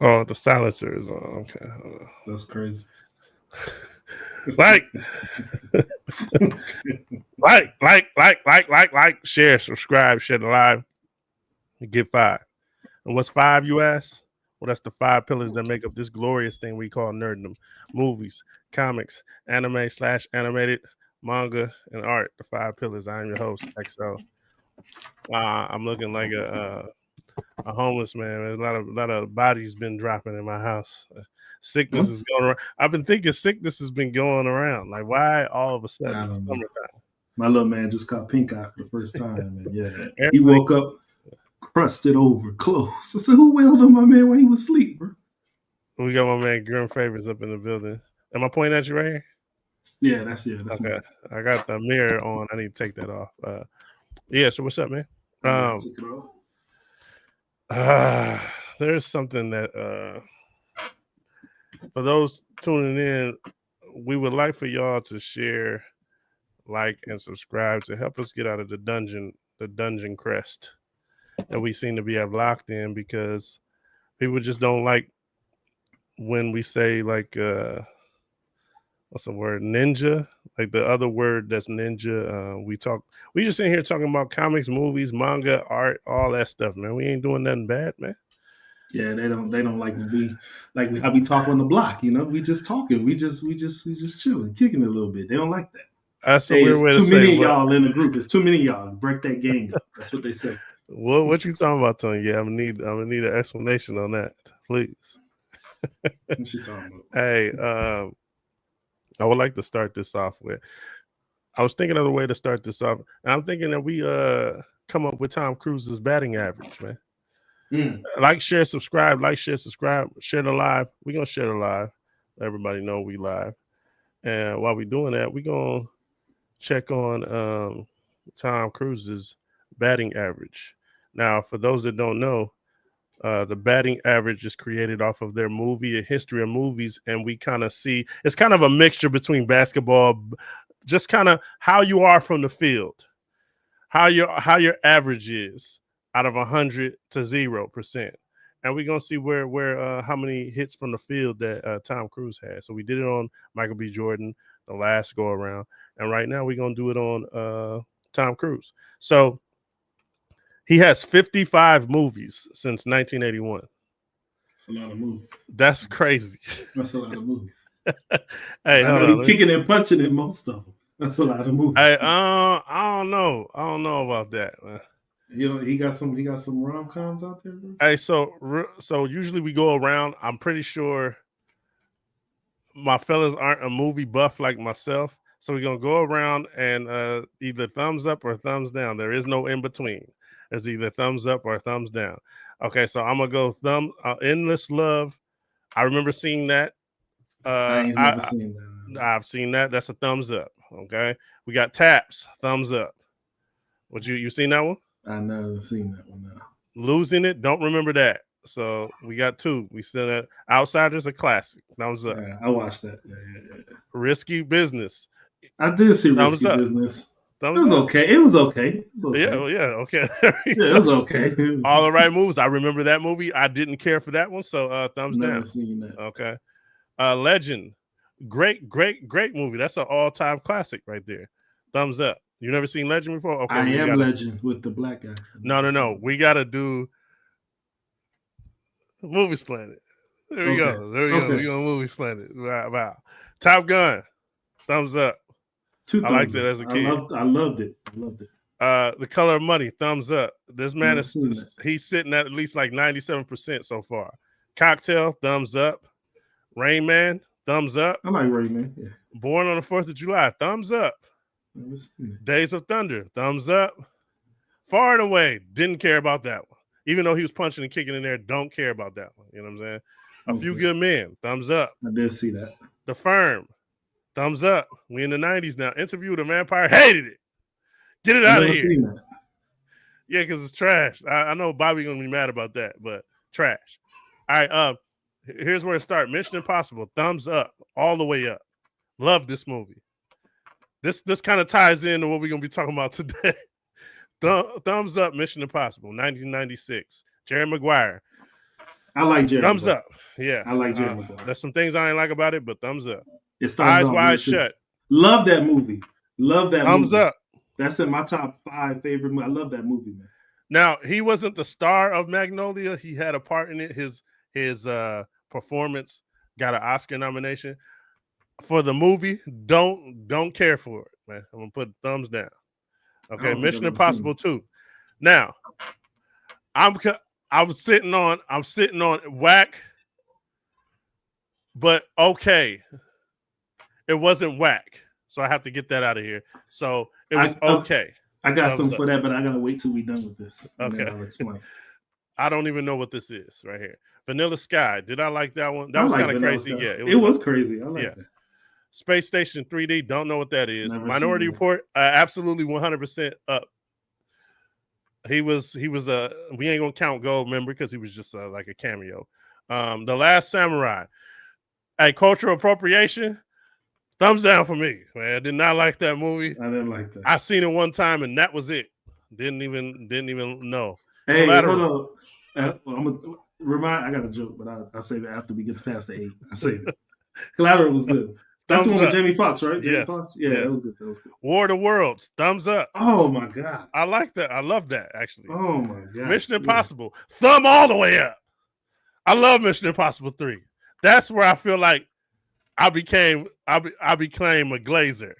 Oh, the silencer is on. Okay. That's crazy. Like, like, share, subscribe, share the live, and get five. And what's five, you ask? Well, that's the five pillars that make up this glorious thing we call Nerdom. Movies, comics, anime/animated, manga, and art. The five pillars. I am your host, XO. I'm looking like a homeless man. There's a lot of bodies been dropping in my house. Sickness Huh? is going around. I've been thinking sickness has been going around. Like, why all of a I sudden? don't know. Summertime. My little man just caught pink eye for the first time, and yeah, he Everybody, woke up crusted over, close. I said, "Who wailed on my man while he was asleep, bro?" we got my man Grim Favors up in the building. Am I pointing at you right here? Yeah, that's me. Okay. I got the mirror on. I need to take that off. Yeah, so what's up, man? Yeah, I Um took it off. uh, there's something that for those tuning in, we would like for y'all to share, like, and subscribe to help us get out of the dungeon crest that we seem to be have locked in because people just don't like when we say like what's the word, ninja, like the other word that's ninja. We just in here talking about comics, movies, manga, art, all that stuff, man. We ain't doing nothing bad, man. Yeah, they don't like when we how we talk on the block. We just talking. We just chilling, kicking it a little bit. They don't like that. That's a Hey, weird it's way to too say many of what. y'all in the group. It's too many of y'all. Break that gang up. That's what they say. What you talking about, Tony? Yeah, I'm gonna need an explanation on that, please. What you talking about? Hey, I would like to start this off with. I was thinking of a way to start this off, and I'm thinking that we come up with Tom Cruise's batting average, man. Mm. Like, share, subscribe. Like, share, subscribe. Share the live. We're gonna share the live. Let everybody know we live. And while we're doing that, we're gonna check on Tom Cruise's batting average. Now, for those that don't know, the batting average is created off of their movie, a history of movies, and we kind of see it's kind of a mixture between basketball, just kind of how you are from the field, how your average is out of 100 to 0%, and we're gonna see where how many hits from the field that Tom Cruise had. So we did it on Michael B. Jordan the last go around, and right now we're gonna do it on Tom Cruise. So he has 55 movies since 1981. That's a lot of moves. That's crazy. That's a lot of moves. Hey, I hold know he on. kicking and punching in most of them. That's a lot of moves. I don't know. I don't know about that, man. He got some rom coms out there, bro. Hey, so usually we go around. I'm pretty sure my fellas aren't a movie buff like myself, so we're gonna go around and either thumbs up or thumbs down. There is no in between. There's either thumbs up or thumbs down. Okay, so I'm gonna go Endless Love. I remember seeing that. I Uh, ain't never I, seen that. I've seen that. That's a thumbs up. Okay, we got Taps. Thumbs up. What you seen that one? I never seen that one now. Losing It. Don't remember that. So we got two. We still have Outsiders, a classic. Thumbs up. Yeah, I watched that. Yeah. Risky Business. I did see Thumbs Risky up. Business. It Thumbs was up. okay. It was okay. It was Yeah, okay. oh, yeah, okay. There we Yeah, it go. was okay. All the right moves. I remember that movie. I didn't care for that one, so thumbs down. Never seen that. Okay. Legend. Great movie. That's an all-time classic right there. Thumbs up. You never seen Legend before? Okay, I we Am gotta. Legend with the black guy. No. We gotta do Movie Planet. There we Okay. go. There we go. We Okay. go Movie Planet. Wow. Top Gun. Thumbs up. Two I liked thumbs it up. as a kid. I loved it. I loved it. The Color of Money. Thumbs up. This man Never seen that. he's sitting at least like 97% so far. Cocktail. Thumbs up. Rain Man. Thumbs up. I like Rayman. Yeah. Born on the 4th of July. Thumbs up. Never seen it. Days of Thunder. Thumbs up. Far and Away. Didn't care about that one. Even though he was punching and kicking in there, don't care about that one. You know what I'm saying? A Few Okay. Good Men. Thumbs up. I did see that. The Firm. Thumbs up. We in the 90s now. Interview with a Vampire. Hated it. Get it I out of never here. seen that. Yeah, because it's trash. I know Bobby gonna be mad about that, but trash. All right. Here's where it starts. Mission Impossible. Thumbs up. All the way up. Love this movie. This kind of ties into what we're gonna be talking about today. Thumbs up. Mission Impossible. 1996. Jerry Maguire. I like Jerry Thumbs Maguire. up. Yeah. I like Jerry Maguire. There's some things I ain't like about it, but thumbs up. It started Eyes off Wide good too. Shut. Love that movie. Love that Thumbs movie. up. That's in my top 5 favorite movies. I love that movie, man. Now, he wasn't the star of Magnolia. He had a part in it. His performance got an Oscar nomination. For the movie, don't care for it, man. I'm gonna put thumbs down. Okay, Mission Impossible 2. Now, I'm sitting on whack, but okay, it wasn't whack, so I have to get that out of here. So it was okay. I got something for that, but I gotta wait till we done with this. Okay, I'll explain. I don't even know what this is right here. Vanilla Sky. Did I like that one? That was kind of crazy. Sky. Yeah, it was crazy. I like that. Space Station 3D. Don't know what that is. Never Minority Report. Absolutely 100% up. He was we ain't gonna count Gold member because he was just like a cameo. The Last Samurai. A cultural appropriation. Thumbs down for me, man. I did not like that movie. I didn't like that. I seen it one time and that was it. Didn't even know. Hey, hold on. I'm gonna remind. I got a joke, but I'll say that after we get past the 8. I say that. Collateral was good. That's the one with Jamie Foxx, right? Jamie Foxx? Yeah, that was good. That was good. War of the Worlds. Thumbs up. Oh my god. I like that. I love that actually. Oh my god. Mission Impossible. Thumb all the way up. I love Mission Impossible 3. That's where I feel like I became a glazer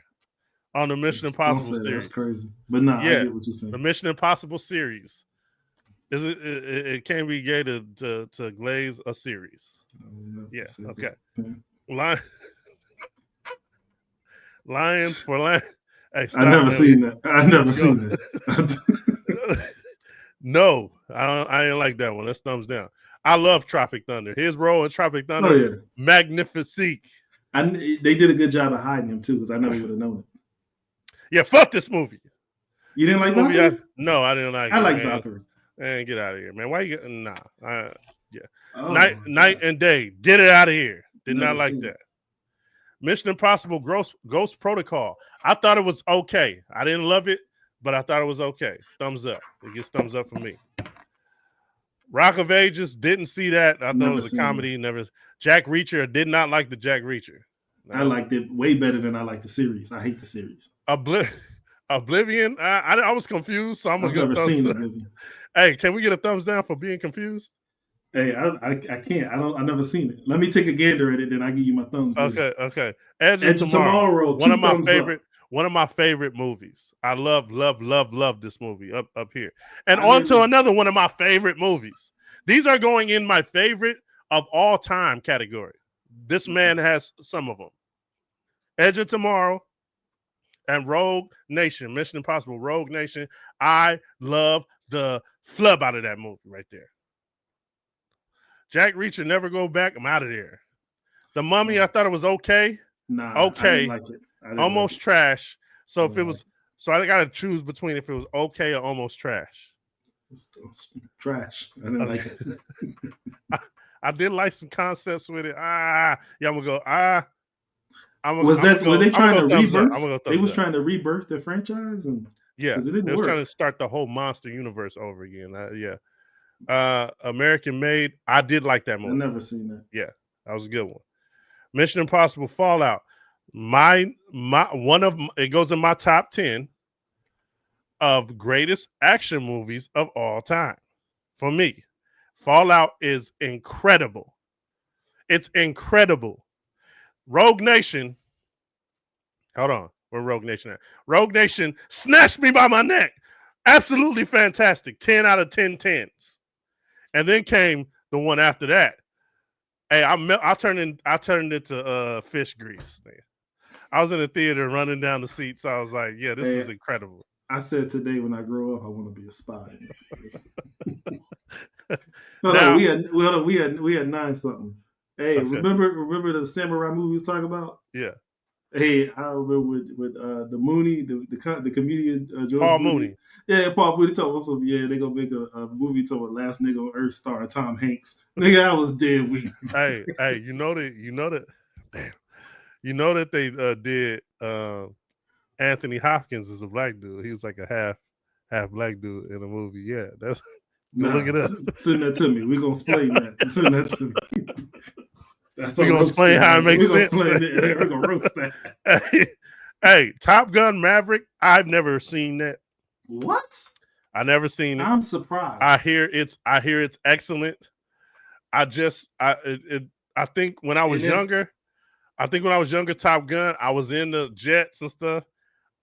on the Mission Impossible series. That's crazy. But I get what you're saying. The Mission Impossible series. It can be gay to glaze a series. Yeah. Okay. Lions for Lions. Hey, I never seen that. No, I didn't like that one. That's thumbs down. I love Tropic Thunder. His role in Tropic Thunder, magnifique. They did a good job of hiding him too, because I never would have known it. Yeah, fuck this movie. You didn't like Valkyrie? No, I didn't like it. I like Valkyrie. Man, get out of here, man. Why you getting Night and Day. Get it out of here. Did not like that. Mission Impossible Ghost Protocol. I thought it was okay. I didn't love it, but I thought it was okay. Thumbs up. It gets thumbs up for me. Rock of Ages, didn't see that. I thought it was a comedy. Jack Reacher, did not like the Jack Reacher. I liked it way better than I like the series. I hate the series. Oblivion, I was confused, so I'm gonna get thumbs up. Hey, can we get a thumbs down for being confused? Hey, I can't. I never seen it. Let me take a gander at it, then I give you my thumbs. Okay. Edge of Tomorrow. One of my favorite movies. I love this movie up here. And on to another one of my favorite movies. These are going in my favorite of all time category. This man has some of them. Edge of Tomorrow and Rogue Nation. Mission Impossible Rogue Nation. I love the flub out of that movie right there. Jack Reacher, Never Go Back. I'm out of there. The Mummy, I thought it was okay. Okay. I didn't like it. Almost trash. So if it was, so I got to choose between if it was okay or almost trash. It's trash. I didn't like it. I did like some concepts with it. I'm gonna go. Were they trying to rebirth? They was trying to rebirth the franchise, and they was trying to start the whole monster universe over again. American Made. I did like that movie. I never seen that. Yeah, that was a good one. Mission Impossible Fallout. It goes in my top 10 of greatest action movies of all time. For me, Fallout is incredible. It's incredible. Rogue Nation. Hold on. Where Rogue Nation at? Rogue Nation snatched me by my neck. Absolutely fantastic. 10 out of 10 tens. And then came the one after that. Hey, I turned into fish grease. Man. I was in the theater running down the seats. So I was like, yeah, this is incredible. I said today when I grow up, I want to be a spy. We had 9 something. Hey, okay. remember the samurai movie we was talking about? Yeah. Hey, I remember with the Mooney, the comedian Paul Mooney. Yeah, Paul Mooney talking about something. Yeah, they gonna make a movie talking Last Nigga on Earth starring Tom Hanks. Nigga, I was dead weak. hey, you know that they did Anthony Hopkins as a black dude. He was like a half black dude in a movie. Yeah, Look it up. Send that to me. We're gonna explain that. Send that to me. We're gonna explain how it makes sense. We're gonna roast that. Hey, Top Gun Maverick. I've never seen that. What? I never seen it. I'm surprised. I hear it's excellent. I think when I was younger, Top Gun, I was into jets and stuff.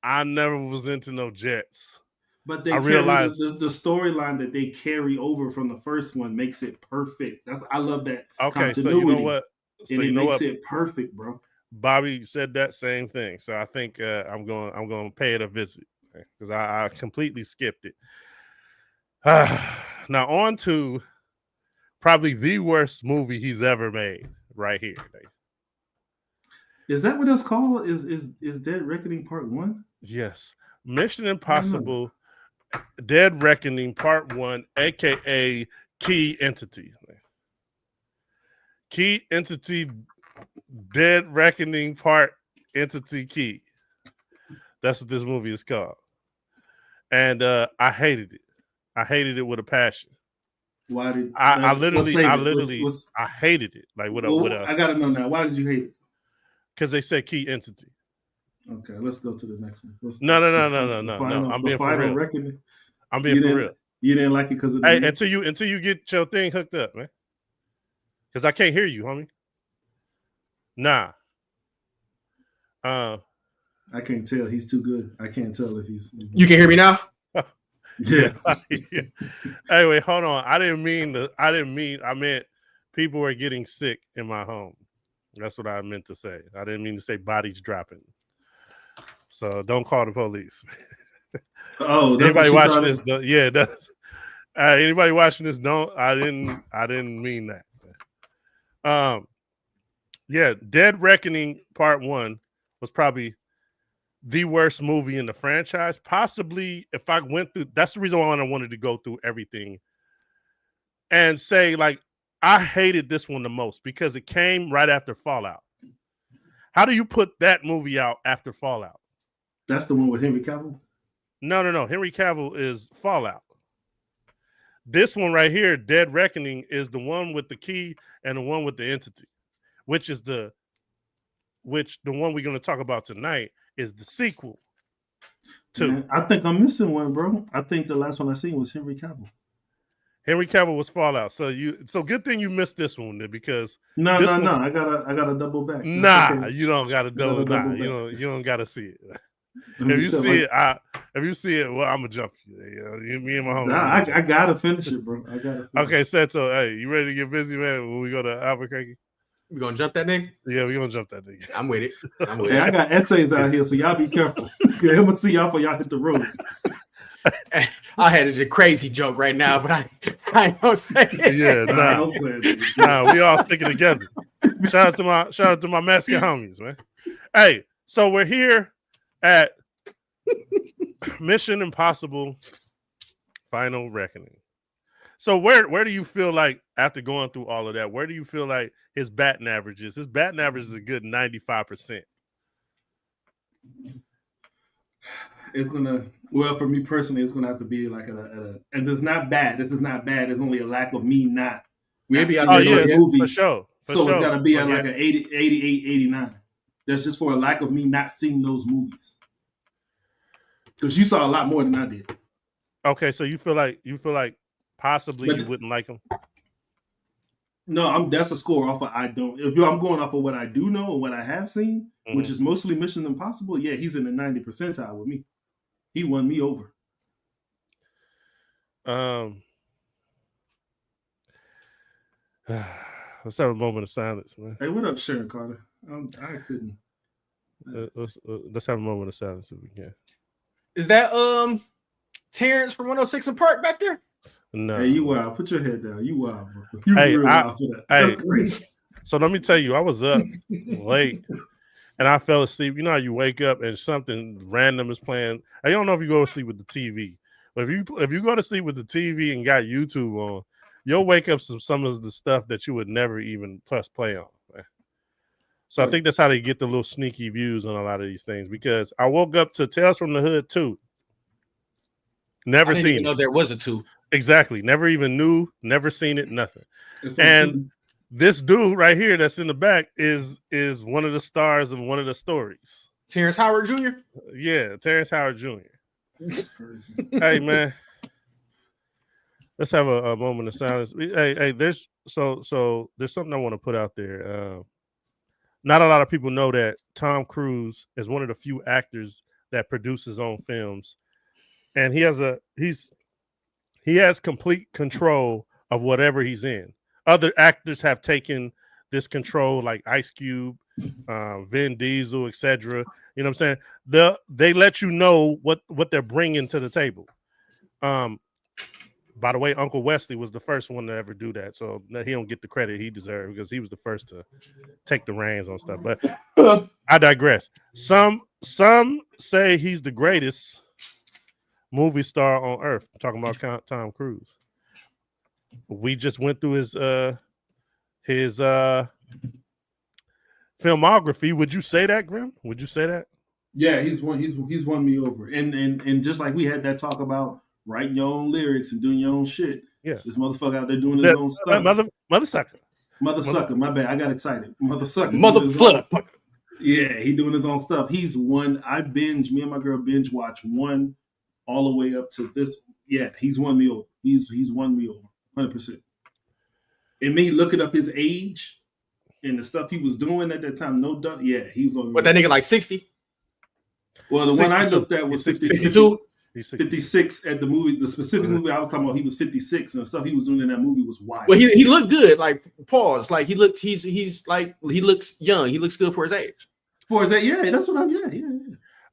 I never was into no jets. But I realized the storyline that they carry over from the first one makes it perfect. I love that. Okay, so you know what? So and it makes it perfect, bro. Bobby said that same thing. So I think I'm going to pay it a visit because I completely skipped it. Now on to probably the worst movie he's ever made right here. Is that what it's called? Is Dead Reckoning Part 1? Yes. Mission Impossible Dead Reckoning Part 1, aka Key Entity. Key Entity Dead Reckoning Part Entity Key. That's what this movie is called. And I hated it. I hated it with a passion. Why did I hated it. Like I gotta know now. Why did you hate it? Because they said Key Entity. Okay, let's go to the next one. No. I'm being for real. Reckoning. I'm being for real. You didn't like it because of the until you get your thing hooked up, man. Because I can't hear you, homie. Nah. I can't tell. He's too good. I can't tell if he's. You can hear me now? Yeah. Anyway, hold on. I meant people were getting sick in my home. That's what I meant to say. I didn't mean to say bodies dropping. So don't call the police. Oh, that's anybody watching this? Anybody watching this? I didn't mean that. Dead Reckoning Part 1 was probably the worst movie in the franchise. Possibly, if I went through, that's the reason why I wanted to go through everything and say, like, I hated this one the most because it came right after Fallout. How do you put that movie out after Fallout? That's the one with Henry Cavill? No. Henry Cavill is Fallout. This one right here, Dead Reckoning, is the one with the key and the one with the entity, which the one we're going to talk about tonight is the sequel to. Man, I think I'm missing one, bro. I think the last one I seen was Henry Cavill. Henry Cavill was Fallout. So good thing you missed this one because no. I gotta double back. You don't gotta double back. You don't gotta see it. If you see it, well, I'm gonna jump you. Me and my homie. I gotta finish it, bro. Okay, so hey, you ready to get busy, man? When we go to Albuquerque, we gonna jump that nigga? Yeah, we gonna jump that nigga. I'm with it. Hey, I got essays out here, so y'all be careful. I'm gonna see y'all before y'all hit the road. I had a crazy joke right now, but I ain't gonna say it. Yeah, nah, we all sticking together. Shout out to my Mexican homies, man. Hey, so we're here at Mission Impossible Final Reckoning. So where do you feel like after going through all of that, where do you feel like his batting average is? His batting average is a good 95%. It's for me personally, it's gonna have to be like and it's not bad. This is not bad. It's only a lack of me not maybe movies. For sure. It's gotta be at like an 80, 88, 89. That's just for a lack of me not seeing those movies. Because you saw a lot more than I did. Okay, so you feel like possibly you wouldn't like him? No, that's a score off of I don't. If I'm going off of what I do know or what I have seen, which is mostly Mission Impossible, yeah, he's in the 90 percentile with me. He won me over. Let's have a moment of silence, man. Hey, what up, Sharon Carter? I couldn't. Let's have a moment of silence if we can. Is that Terrence from 106 and Park back there? No. Hey, you wild. Put your head down. You wild, bro. You real wild for that. That's crazy. So let me tell you, I was up late and I fell asleep. You know how you wake up and something random is playing. I don't know if you go to sleep with the TV, but if you go to sleep with the TV and got YouTube on, you'll wake up some of the stuff that you would never even press play on. Man. So I think that's how they get the little sneaky views on a lot of these things, because I woke up to Tales from the Hood 2. Never seen it. Know there was a 2. Exactly. Never even knew, never seen it, nothing. And this dude right here that's in the back is one of the stars of one of the stories. Terrence Howard Jr.? Yeah, Terrence Howard Jr. Hey, man. Let's have a moment of silence. Hey, there's something I want to put out there. Not a lot of people know that Tom Cruise is one of the few actors that produce his own films, and he has complete control of whatever he's in. Other actors have taken this control, like Ice Cube, Vin Diesel, etc. You know what I'm saying? They let you know what they're bringing to the table. By the way, Uncle Wesley was the first one to ever do that, so he don't get the credit he deserves because he was the first to take the reins on stuff. But I digress. Some say he's the greatest movie star on earth. I'm talking about Tom Cruise. We just went through his filmography. Would you say that, Grim? Would you say that? Yeah, he's won me over. And just like we had that talk about writing your own lyrics and doing your own shit. Yeah. This motherfucker out there doing his own stuff. Mother sucker. My bad. I got excited. Motherfucker. Yeah, he doing his own stuff. He's won. Me and my girl binge watch one all the way up to this. Yeah, he's won me over. He's won me over 100%. And me looking up his age and the stuff he was doing at that time, no doubt. Yeah, he was on. What, that nigga like 60? Well, the 62. One I looked at was 62. 56 at the movie. The specific movie I was talking about, he was 56, and the stuff he was doing in that movie was wild. Well, he looked good. Like, pause. Like, he looks young. He looks good for his age. For his age, yeah, that's what yeah.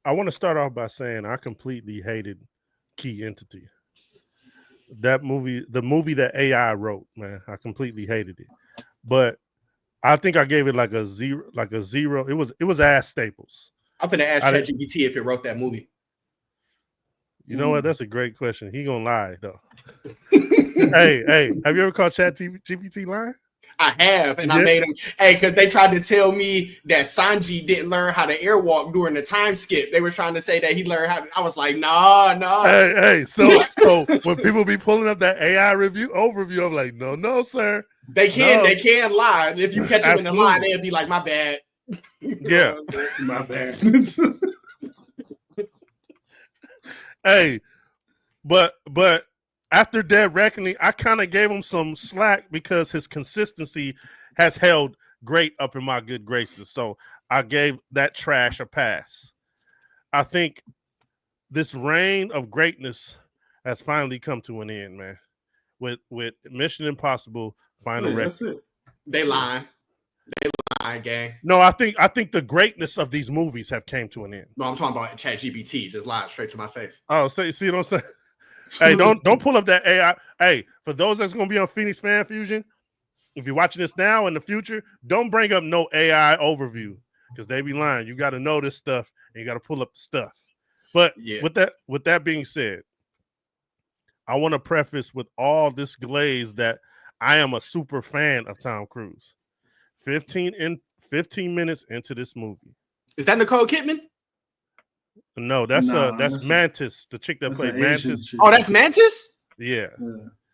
I want to start off by saying I completely hated Key Entity. That movie, the movie that AI wrote, man, I completely hated it. But I think I gave it like a zero. It was ass Staples. I'm gonna ask ChatGPT if it wrote that movie. You know what? That's a great question. He gonna lie though. hey, have you ever called ChatGPT lying? I have, and I made him. Hey, because they tried to tell me that Sanji didn't learn how to airwalk during the time skip. They were trying to say that he learned how. I was like, no. Hey. So when people be pulling up that AI overview, I'm like, no, sir. They can lie. If you catch them in the lie, they'll be like, my bad. Yeah, my bad. Hey, but after Dead Reckoning, I kind of gave him some slack because his consistency has held great up in my good graces. So I gave that trash a pass. I think this reign of greatness has finally come to an end, man. With Mission Impossible Final Reckoning. That's it. They lying, gang. No, I think the greatness of these movies have came to an end. No, I'm talking about ChatGPT. Just lied straight to my face. Oh, so see what I'm saying? Hey, don't pull up that AI. Hey, for those that's gonna be on Phoenix Fan Fusion, if you're watching this now in the future, don't bring up no AI overview because they be lying. You got to know this stuff and you got to pull up the stuff. But with that being said, I want to preface with all this glaze that I am a super fan of Tom Cruise. 15 minutes into this movie. Is that Nicole Kidman? No, that's Mantis, the chick that played Mantis. Oh, that's Mantis? Yeah.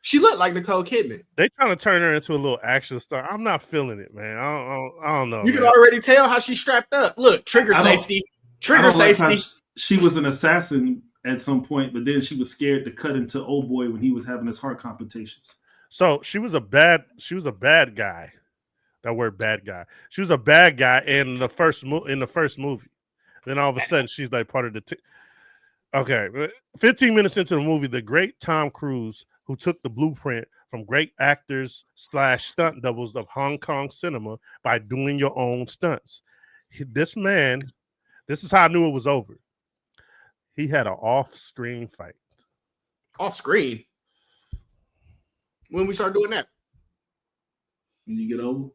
She looked like Nicole Kidman. They trying to turn her into a little action star. I'm not feeling it, man. I don't know. You can already tell how she's strapped up. Look, trigger safety. Like she was an assassin at some point, but then she was scared to cut into old boy when he was having his heart palpitations. So she was a bad guy. That word bad guy. She was a bad guy in the first movie. Then all of a sudden she's like part of the Okay. 15 minutes into the movie, the great Tom Cruise, who took the blueprint from great actors / stunt doubles of Hong Kong cinema by doing your own stunts. This is how I knew it was over. He had an off-screen fight. Off-screen? When we start doing that? When you get old?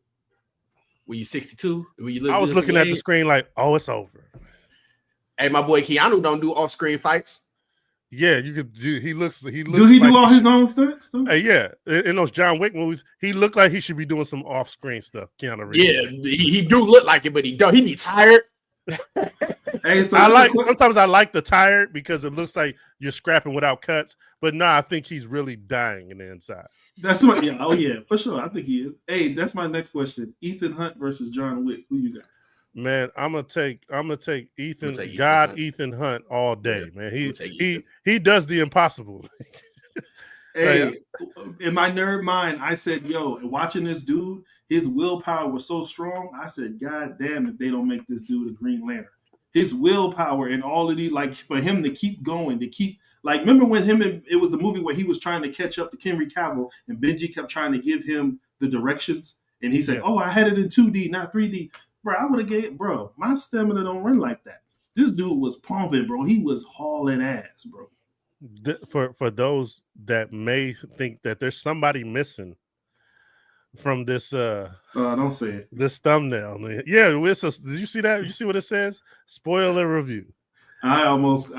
When you 62? I was looking at the screen like, oh, it's over. Hey, my boy Keanu don't do off-screen fights. Yeah, you could. He looks. Do he do all his own stunts? Hey, yeah, in those John Wick movies, he looked like he should be doing some off-screen stuff. Keanu Reeves. Yeah, he do look like it, but he don't. He be tired. Hey, so sometimes I like the tired because it looks like you're scrapping without cuts, but I think he's really dying in the inside. That's what. Yeah. Oh yeah, for sure. I think he is. Hey, that's my next question. Ethan Hunt versus John Wick. Who you got? Man, I'm gonna take Ethan Hunt all day, man. He does the impossible. Hey, in my nerd mind, I said, yo, watching this dude, his willpower was so strong. I said, God damn if they don't make this dude a Green Lantern. His willpower and all of these, like for him to keep going, to keep like remember when it was the movie where he was trying to catch up to Henry Cavill and Benji kept trying to give him the directions and he said, oh, I had it in 2D, not 3D. Bro, I would have gave my stamina don't run like that. This dude was pumping, bro. He was hauling ass, bro. For those that may think that there's somebody missing from this don't say it. This thumbnail. Yeah, did you see that? You see what it says? Spoiler review. I almost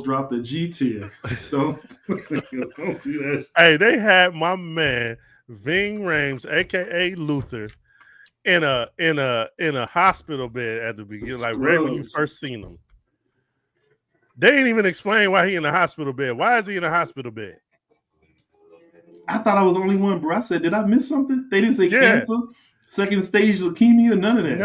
dropped the G tier. Don't do that. Hey, they had my man Ving Rhames, aka Luther, in a hospital bed at the beginning, like right when you first seen him. They didn't even explain why he in the hospital bed. Why is he in a hospital bed? I thought I was the only one, bro. I said, did I miss something? They didn't say cancer, second stage leukemia, none of that.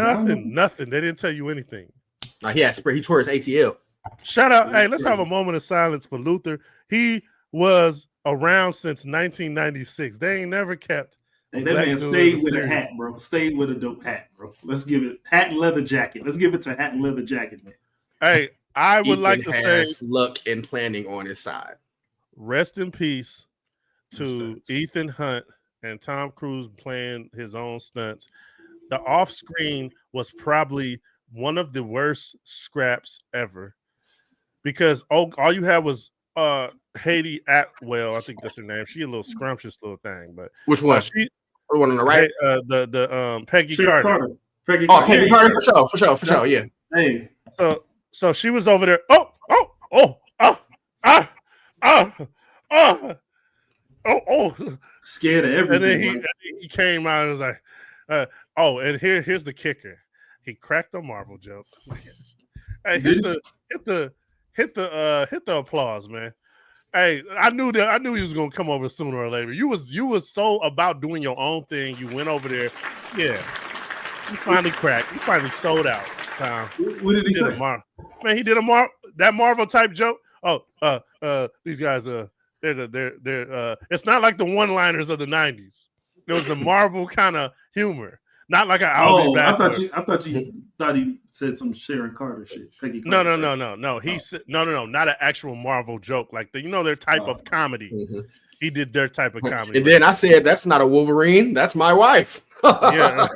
Nothing. They didn't tell you anything. He tore his ACL. Shout out. Hey, let's have a moment of silence for Luther. He was around since 1996. They ain't never kept. Hey, that man stayed with a hat, bro. Stayed with a dope hat, bro. Let's give it hat and leather jacket. Let's give it to hat and leather jacket, man. Hey, I would like to say luck and planning on his side. Rest in peace to Ethan Hunt and Tom Cruise playing his own stunts. The off-screen was probably one of the worst scraps ever because all you had was Haiti Atwell. I think that's her name. She a little scrumptious little thing, but which one? The one on the right. The Peggy Carter. Peggy Carter for sure. Yeah. Hey. So she was over there. Scared of everything. And then he came out and was like, and here's the kicker. He cracked a Marvel joke. Hey, hit the applause, man. Hey, I knew he was gonna come over sooner or later. You was so about doing your own thing. You went over there. Yeah. You finally cracked. You finally sold out. What did he say? Man, he did that Marvel type joke. These guys they're it's not like the one-liners of the 90s. There was the Marvel kind of humor. Not like I'll be back. I thought he said some Sharon Carter shit. Peggy Carter. No. He said no, not an actual Marvel joke like their type of comedy. Mm-hmm. He did their type of comedy. And then I said, "That's not a Wolverine. That's my wife." Yeah.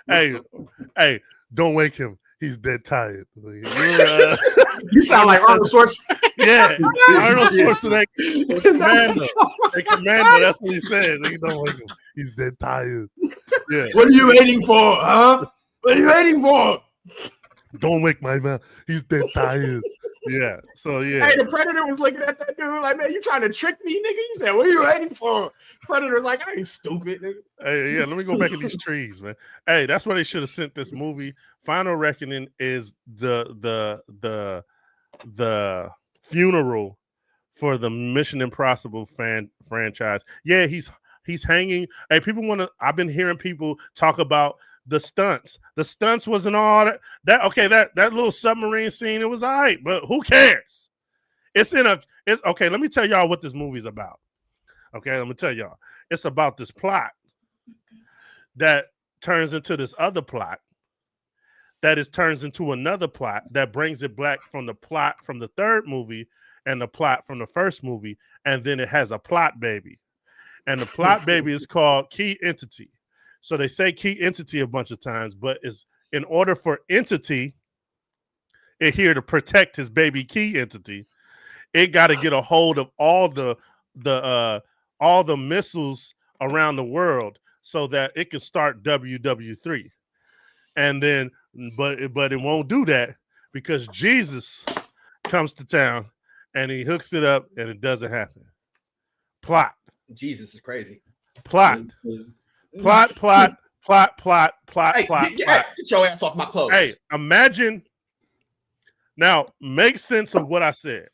hey, don't wake him. He's dead tired. You sound like Arnold Schwarzenegger. Yeah, Arnold Schwarzenegger. Commando. That's what he said. Don't wake him. He's dead tired. Yeah. What are you waiting for, huh? What are you waiting for? Don't wake my man. He's dead tired. Yeah. So yeah. Hey, the Predator was looking at that dude like, man, you trying to trick me, nigga? He said, what are you waiting for? Predator's like, I ain't stupid, nigga. Hey, yeah, let me go back in these trees, man. Hey, that's why they should have sent this movie. Final Reckoning is the funeral for the Mission Impossible franchise. Yeah, he's hanging. Hey, people want to. I've been hearing people talk about the stunts. The stunts wasn't all that. Okay, that little submarine scene, it was all right, but who cares? It's okay. Let me tell y'all what this movie's about. Okay, let me tell y'all. It's about this plot that turns into this other plot that turns into another plot that brings it back from the plot from the third movie and the plot from the first movie, and then it has a plot baby. And the plot baby is called Key Entity. So they say Key Entity a bunch of times, but it's in order for Entity here to protect his baby Key Entity, it got to get a hold of all the missiles around the world so that it can start WW3. And then, but it won't do that because Jesus comes to town and he hooks it up and it doesn't happen. Plot. Jesus is crazy. Plot. plot. Hey, get your ass off my clothes. Hey, imagine. Now, make sense of what I said.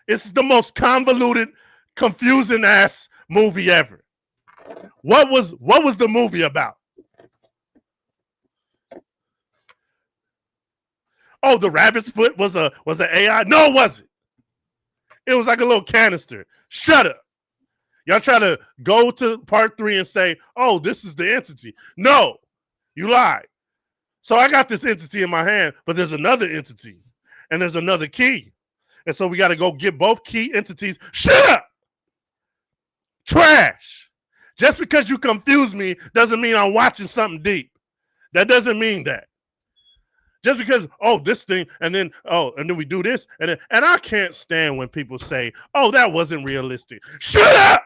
It's the most convoluted, confusing ass movie ever. What was the movie about? Oh, the rabbit's foot was an AI? No, it wasn't. It was like a little canister. Shut up. Y'all try to go to part 3 and say, oh, this is the entity. No, you lied. So I got this entity in my hand, but there's another entity and there's another key. And so we got to go get both key entities. Shut up. Trash. Just because you confuse me doesn't mean I'm watching something deep. That doesn't mean that. Just because, oh, this thing, and then we do this, and I can't stand when people say, oh, that wasn't realistic. Shut up!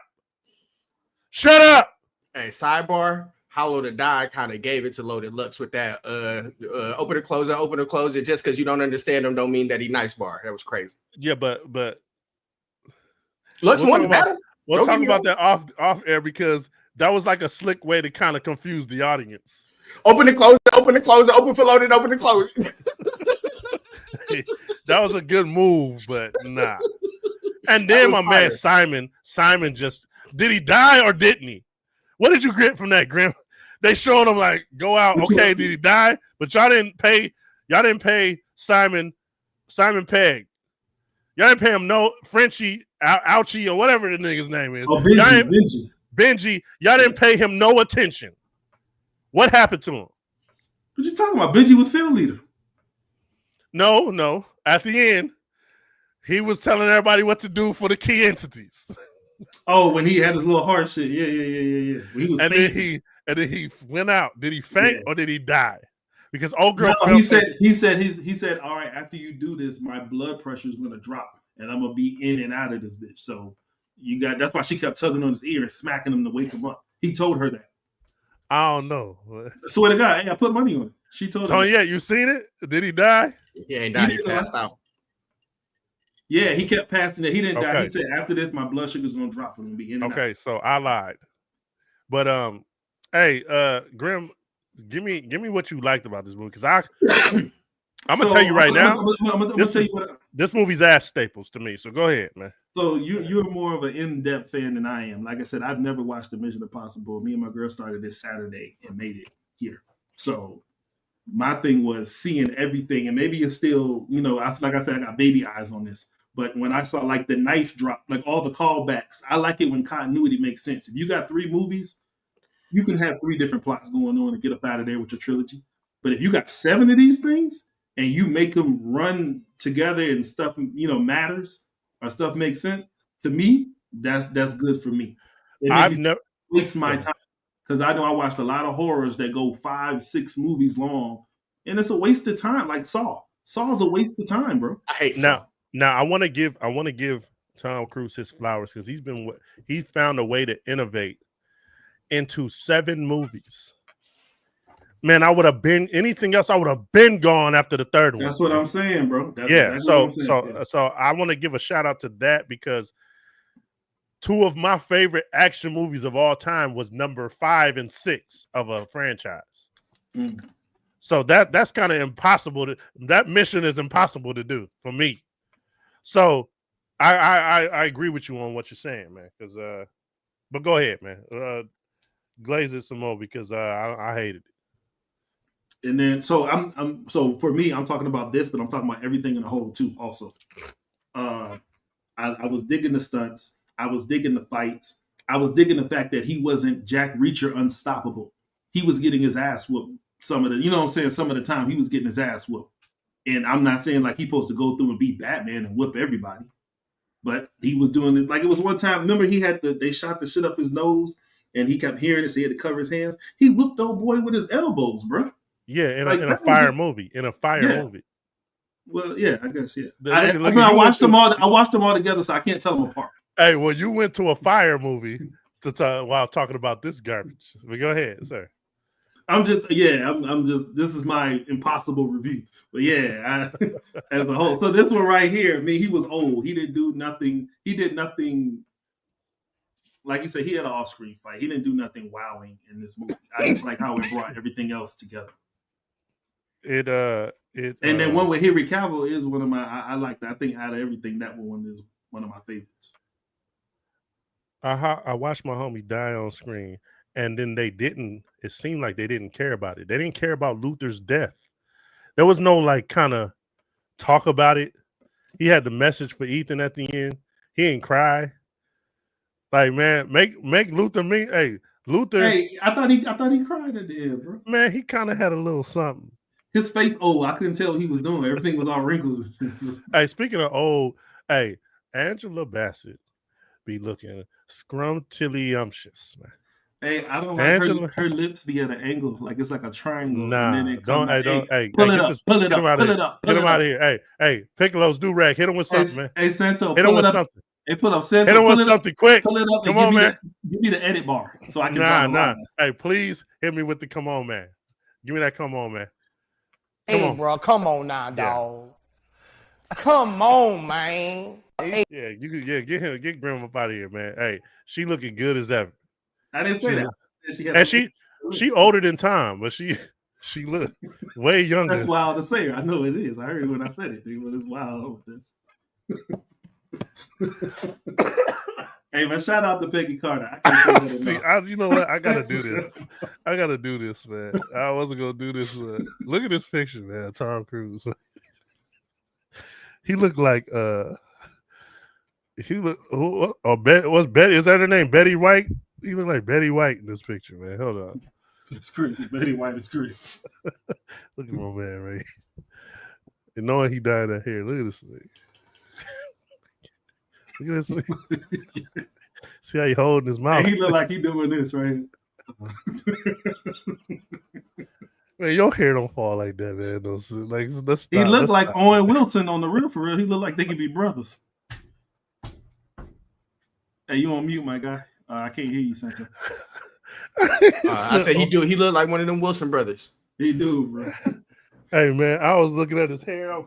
Shut up! Hey, sidebar, Hollow to Die kind of gave it to Loaded Lux with that open and close it. Just because you don't understand him don't mean that he nice bar. That was crazy. Yeah, but Lux won the battle. We'll talk about that off air because that was like a slick way to kind of confuse the audience. Open and close it, open for Loaded, open and close it. That was a good move, but nah. And then my man Simon just, did he die or didn't he? What did you get from that, Grim? They showed him like, go out. Okay, did he die? But y'all didn't pay Simon Pegg. Y'all didn't pay him no Frenchie, Ouchie, or whatever the nigga's name is. Oh, Benji. Y'all didn't pay him no attention. What happened to him? What you talking about? Benji was field leader. No. At the end, he was telling everybody what to do for the key entities. Oh, when he had his little heart shit. Yeah. When he was and then he went out. Did he faint or did he die? Because old girl. No, he said, all right, after you do this, my blood pressure is gonna drop and I'm gonna be in and out of this bitch. So that's why she kept tugging on his ear and smacking him to wake him up. He told her that. I don't know. I swear to God, hey, I put money on it. She told him. Oh yeah, you seen it? Did he die? He ain't died. He passed out. Yeah, he kept passing it. He didn't die. He said, after this, my blood sugar's gonna drop and be in and out. So I lied. But hey, Grim, give me what you liked about this movie because I'm gonna tell you right now. This movie's ass staples to me. So go ahead, man. So you're more of an in-depth fan than I am. Like I said, I've never watched the Mission Impossible. Me and my girl started this Saturday and made it here. So my thing was seeing everything, and maybe it's still, like I said, I got baby eyes on this. But when I saw like the knife drop, like all the callbacks, I like it when continuity makes sense. If you got 3 movies, you can have 3 different plots going on and get up out of there with your trilogy. But if you got 7 of these things and you make them run together and stuff, matters or stuff makes sense, to me, that's good for me. I've never waste my time because I know I watched a lot of horrors that go 5, 6 movies long, and it's a waste of time. Like Saw. Saw's a waste of time, bro. I hate Saw. Now I want to give Tom Cruise his flowers because he's found a way to innovate into 7 movies. Man, I would have been anything else. I would have been gone after the 3rd one. That's what I'm saying, bro. So I want to give a shout out to that because 2 of my favorite action movies of all time was number 5 and 6 of a franchise. Mm. So that's kind of impossible. That mission is impossible to do for me. So I agree with you on what you're saying, man. Because but go ahead, man. Glaze it some more because I hated it. And then so for me, I'm talking about this, but I'm talking about everything in the whole too. Also, I was digging the stunts. I was digging the fights. I was digging the fact that he wasn't Jack Reacher unstoppable. He was getting his ass whooped. Some of the time he was getting his ass whooped. And I'm not saying like he's supposed to go through and be Batman and whip everybody, but he was doing it. Like it was one time. Remember, they shot the shit up his nose, and he kept hearing it, so he had to cover his hands. He whooped old boy with his elbows, bro. Yeah, in a fire movie. Movie. Well, yeah, I guess I watched them all. I watched them all together, so I can't tell them apart. Hey, well, you went to a fire movie while talking about this garbage. But go ahead, sir. I'm just. This is my impossible review. But yeah, as a whole. So this one right here, I mean, he was old. He didn't do nothing. He did nothing like you said, he had an off-screen fight. He didn't do nothing wowing in this movie. I just like how it brought everything else together. And then one with Henry Cavill is one of my. I like that. I think out of everything, that one is one of my favorites. I watched my homie die on screen, and then they didn't. It seemed like they didn't care about it. They didn't care about Luther's death. There was no like kind of talk about it. He had the message for Ethan at the end. He didn't cry. Like, man, make Luther me. Hey, Luther. Hey, I thought he cried at the end, bro. Man, he kind of had a little something. His face, I couldn't tell what he was doing. Everything was all wrinkled. Hey, speaking of old, hey, Angela Bassett be looking scrumptious, man. Hey, I don't like her lips be at an angle, like it's like a triangle. Nah, and then it pull it up, pull it up. Get him out of here. Hey, Piccolo's do-rag. Hit him with something, man. Hey, Santo, hit him with something. Hey, pull up, Santo. Hit him with something quick. Pull it up. Come on, man. Give me the edit bar so I can. Nah. Hey, please hit me with the come on, man. Give me that come on, man. Hey, bro, come on now, dog. Come on, man. Yeah, get Grim up out of here, man. Hey, she looking good as ever. I didn't say that. And she older than Tom, but she look way younger. That's wild to say. I know it is. I heard it when I said it, but it's wild with this. Hey, man, shout out to Peggy Carter. I can't say that you know what? I gotta do this. I gotta do this, man. I wasn't gonna do this. Look at this picture, man. Tom Cruise. He looked like what's Betty? Is that her name? Betty White? He looked like Betty White in this picture, man. Hold on. It's crazy. Betty White is crazy. Look at my man, Ray. And knowing he dyed that hair. Look at this thing. Look at this thing. See how he holding his mouth. Hey, he look like he doing this right here. Man, your hair don't fall like that, man. He looked like Owen Wilson on the real for real. He looked like they could be brothers. Hey, you on mute, my guy? I can't hear you, Santa. I said he looked like one of them Wilson brothers. He do, bro. Hey, man, I was looking at his hair.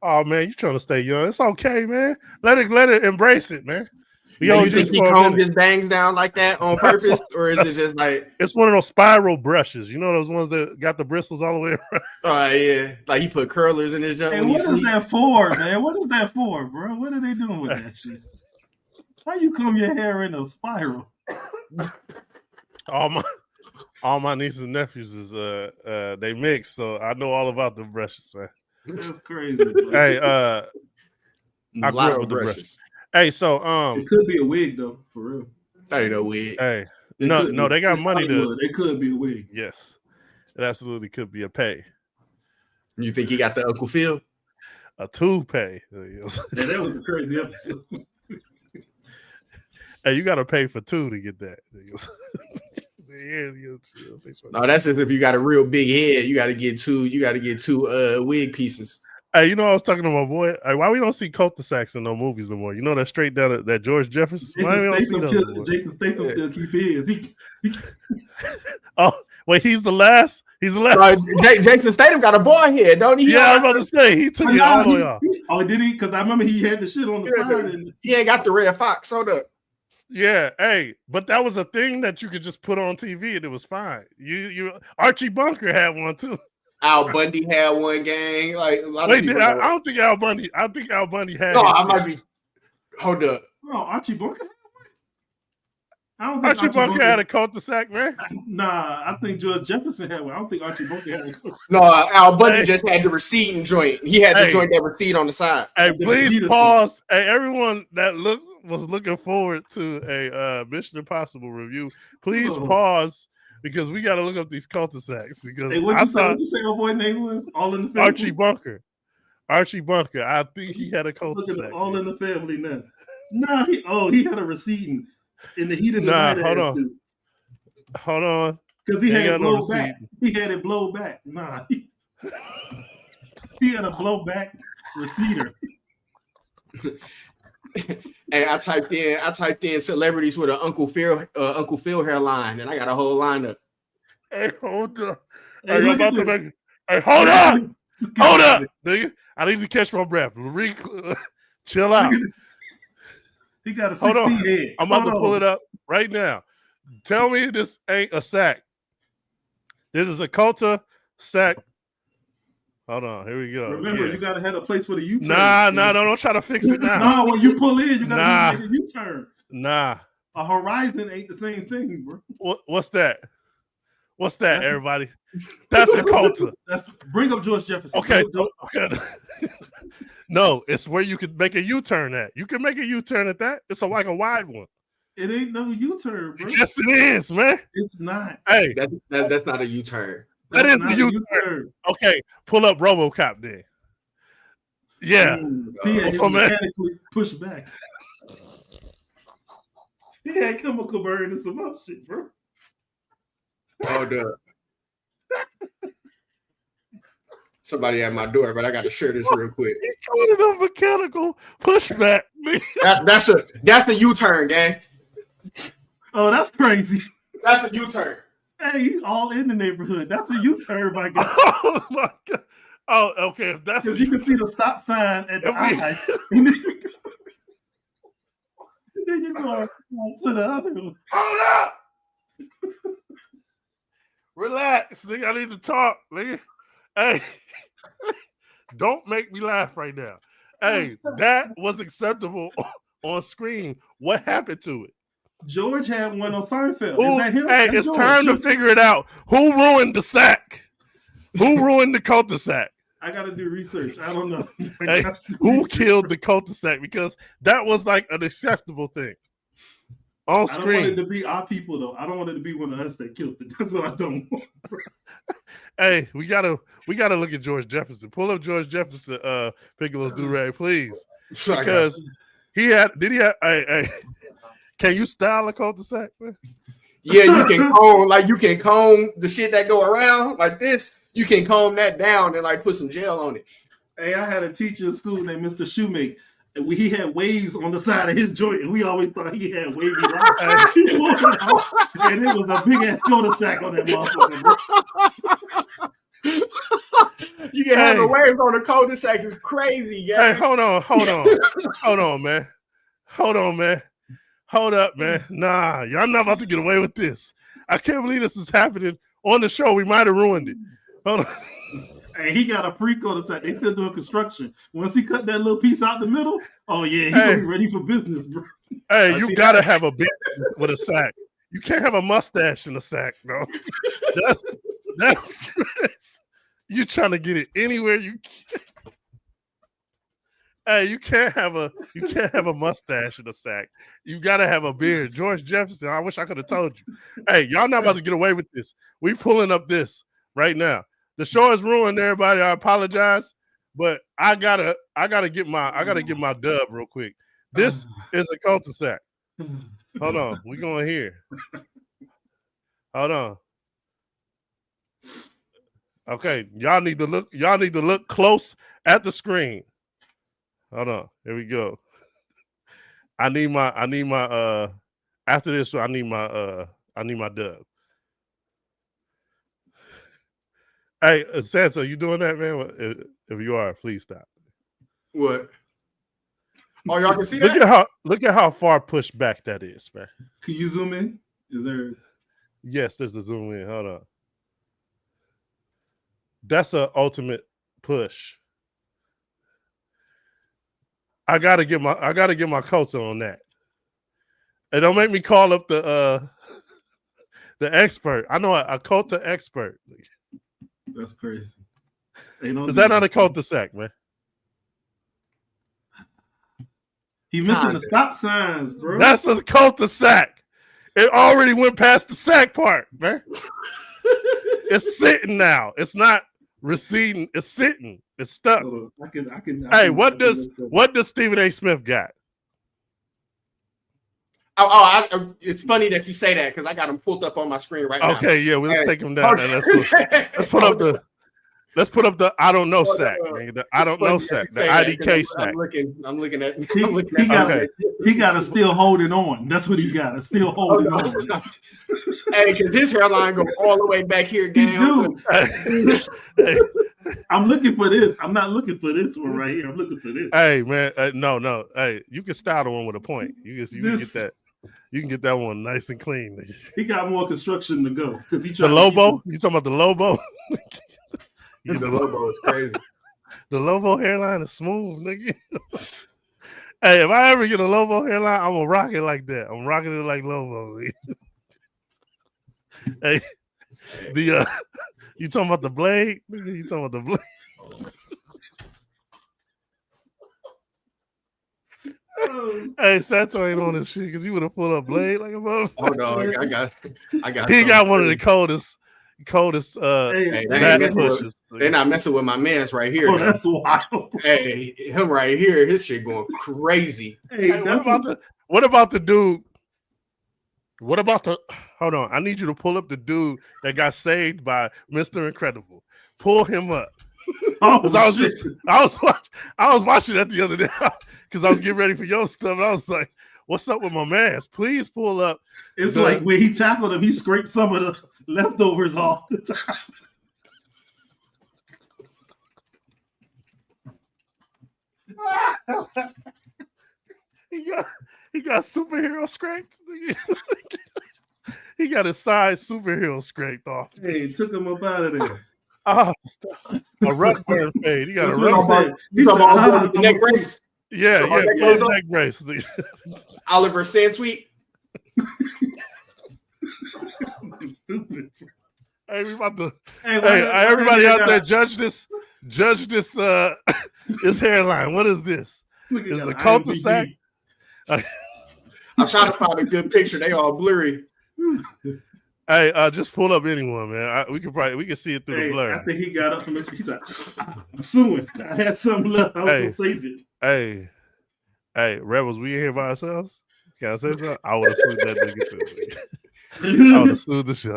Oh man, you trying to stay young? It's okay, man. Let it embrace it, man. You think he combed his bangs down like that on purpose, or is it just like it's one of those spiral brushes? You know those ones that got the bristles all the way around. Oh yeah, like he put curlers in his junk. Hey, what is that for, man? What is that for, bro? What are they doing with that shit? How you comb your hair in a spiral? All my nieces and nephews is they mix, so I know all about the brushes, man. That's crazy. Bro. Hey, I grew up with the brushes. Hey, so it could be a wig though, for real. That ain't no wig. Hey, no, they got money to. It could be a wig. Yes, it absolutely could be a pay. You think he got the Uncle Phil? A toupee. Yeah, that was a crazy episode. Hey, you got to pay for two to get that. No, that's just if you got a real big head. You got to get two. You got to get two wig pieces. Hey, you know, I was talking to my boy. Hey, why we don't see cul-de-sacs in no movies no more? You know that straight down that George Jefferson. Jason Statham still keep his. Oh, wait, he's the last. He's the last. Jason Statham got a boy here, don't he? Yeah, I was about to say he took it all the way off. Oh, did he? Because I remember he had the shit on the side. And he ain't got the red fox. Hold up. Yeah, hey, but that was a thing that you could just put on TV and it was fine. You Archie Bunker had one too. Al Bundy had one, gang. Like a lot wait, of people I don't think Al Bundy. I think Al Bundy had. No, I might be. Hold up. No, Archie Bunker. I don't think Archie Bunker had a cul-de-sac, man. Nah, I think George Jefferson had one. I don't think Archie Bunker had one. No, Al Bundy just had the receding joint. He had the joint that recede on the side. Hey, please pause. Hey, everyone that was looking forward to a Mission Impossible review, please pause because we got to look up these cul-de-sacs. Because hey, what'd you say your boy name was? All in the Family? Archie Bunker. Archie Bunker. I think he had a cul-de-sac. All in the Family now. Nah, he had a receding in the heat of the night. Hold on. Because he had it blow back. He had it blow back. Nah. He had a blow back receiver. Hey, I typed in celebrities with an Uncle Phil hairline, and I got a whole lineup. Hey, hold on. Hey, hold on. Hold up, nigga. I need to catch my breath. Chill out. He got a Hold 16 on. head. I'm about to pull it up right now. Tell me this ain't a sack. This is a Colta sack. Hold on. Here we go. Remember, you gotta have a place for the U-turn. Nah, don't try to fix it now. No, when you pull in, you gotta make a U-turn. Nah. A horizon ain't the same thing, bro. What's that? What's that, everybody? That's a Colta. Bring up George Jefferson. Okay. No, it's where you could make a U-turn at. You can make a U-turn at that. It's like a wide one. It ain't no U-turn, bro. Yes, it is, man. It's not. Hey, that's not a U-turn. That is a U-turn. Okay, pull up RoboCop then. Yeah. He had his mechanically pushed back. He had chemical burn and some other shit, bro. Oh, dude. Somebody at my door, but I got to share this real quick. He called it a mechanical pushback. That's the U-turn, gang. Oh, that's crazy. That's a U-turn. Hey, he's all in the neighborhood. That's a U-turn, my God. Oh my God. Oh, okay. That's because you can see the stop sign at the eyes. And then you go to the other one. Hold up. Relax, nigga. I need to talk, nigga. Hey, don't make me laugh right now. Hey, that was acceptable on screen. What happened to it? George had one on Seinfeld. Is that him? Hey, it's time to figure it out. Who ruined the sack? Who ruined the cul-de-sac? I got to do research. I don't know. Hey, who killed the cul-de-sac? Because that was like an acceptable thing on screen. I don't want it to be our people, though. I don't want it to be one of us that killed it. That's what I don't want. Hey, we gotta look at George Jefferson. Pull up George Jefferson, Piccolo's do-rag, please. Because hey, can you style a cul-de-sac, man? Yeah, you can comb the shit that go around like this. You can comb that down and like put some gel on it. Hey, I had a teacher in school named Mr. Shoemake. And he had waves on the side of his joint, and we always thought he had wavy lines. And it was a big ass cul-de-sac on that motherfucker. You can have the waves on the cul-de-sac. It's crazy, yeah. Hey, hold on, man. Hold up, man. Nah, y'all not about to get away with this. I can't believe this is happening on the show. We might have ruined it. Hold on. Hey, he got a pre-cul-de-sac. They still doing construction. Once he cut that little piece out the middle, oh yeah, he's gonna be ready for business, bro. Hey, you gotta have a beard with a sack. You can't have a mustache in a sack, no. That's you trying to get it anywhere you can. Hey, you can't have a mustache in a sack. You gotta have a beard. George Jefferson. I wish I could have told you. Hey, y'all not about to get away with this. We pulling up this right now. The show is ruined, everybody. I apologize, but I gotta get my dub real quick. This is a cul-de-sac. Hold on, we going here. Hold on. Okay, y'all need to look close at the screen. Hold on, here we go. I need my after this. I need my dub. Hey, Sansa, you doing that, man? If you are, please stop. What? Oh, y'all can see that? Look at how far pushed back that is, man. Can you zoom in? Is there? Yes, there's a zoom in. Hold on. That's an ultimate push. I gotta get my coats on that. And don't make me call up the expert. I know a Colta expert. That's crazy. Is that not a cul-de-sac, man? He missing the stop signs, bro. That's a cul-de-sac. It already went past the sack part, man. It's sitting now. It's not receding. It's sitting. It's stuck. Hey, what does Stephen A. Smith got? It's funny that you say that because I got him pulled up on my screen right now. Okay, yeah, let's take him down. Okay. Let's put up the I don't know sack. The I don't know sack. The IDK sack. I'm looking at. He got to still holding on. That's what he got. Still holding on. Hey, because his hairline go all the way back here, gang. Dude. I'm looking for this. I'm not looking for this one right here. I'm looking for this. Hey man, no. Hey, you can style the one with a point. You can get that. You can get that one nice and clean. He got more construction to go because he The tried. Lobo? You talking about the Lobo? The Lobo is crazy. The Lobo hairline is smooth, nigga. Hey, if I ever get a Lobo hairline, I'm gonna rock it like that. I'm rocking it like Lobo. Hey, you talking about the blade? Nigga, you talking about the blade? Hey, Sato ain't on this shit because you would have pulled up blade like a motherfucker. Hold on, I got. He got one of the coldest. Hey, they're not messing with my man's right here. Oh, that's wild. Hey, him right here, his shit going crazy. Hey, what about the dude? What about the? Hold on, I need you to pull up the dude that got saved by Mr. Incredible. Pull him up. I was watching that the other day because I was getting ready for your stuff. And I was like, "What's up with my man? Please pull up." It's like when he tackled him, he scraped some of the leftovers off the top. He got superhero scraped. He got his side superhero scraped off. Hey, took him up out of there. Oh, a rough burn fade. He got That's a what rough I said. The neck brace. Yeah, neck brace. Oliver Sansweet. Stupid. Hey, we about to. Hey, everybody out there, judge this. His hairline. What is this? Is the cul-de-sac? I'm trying to find a good picture. They all blurry. Hey, just pull up anyone, man. We can see it through the blur. After he got up from his, he's like, I'm suing. I had something left. I was gonna save it. Hey, Rebels, we in here by ourselves? Can I say something? I would have sued that nigga too. I would have sued the show.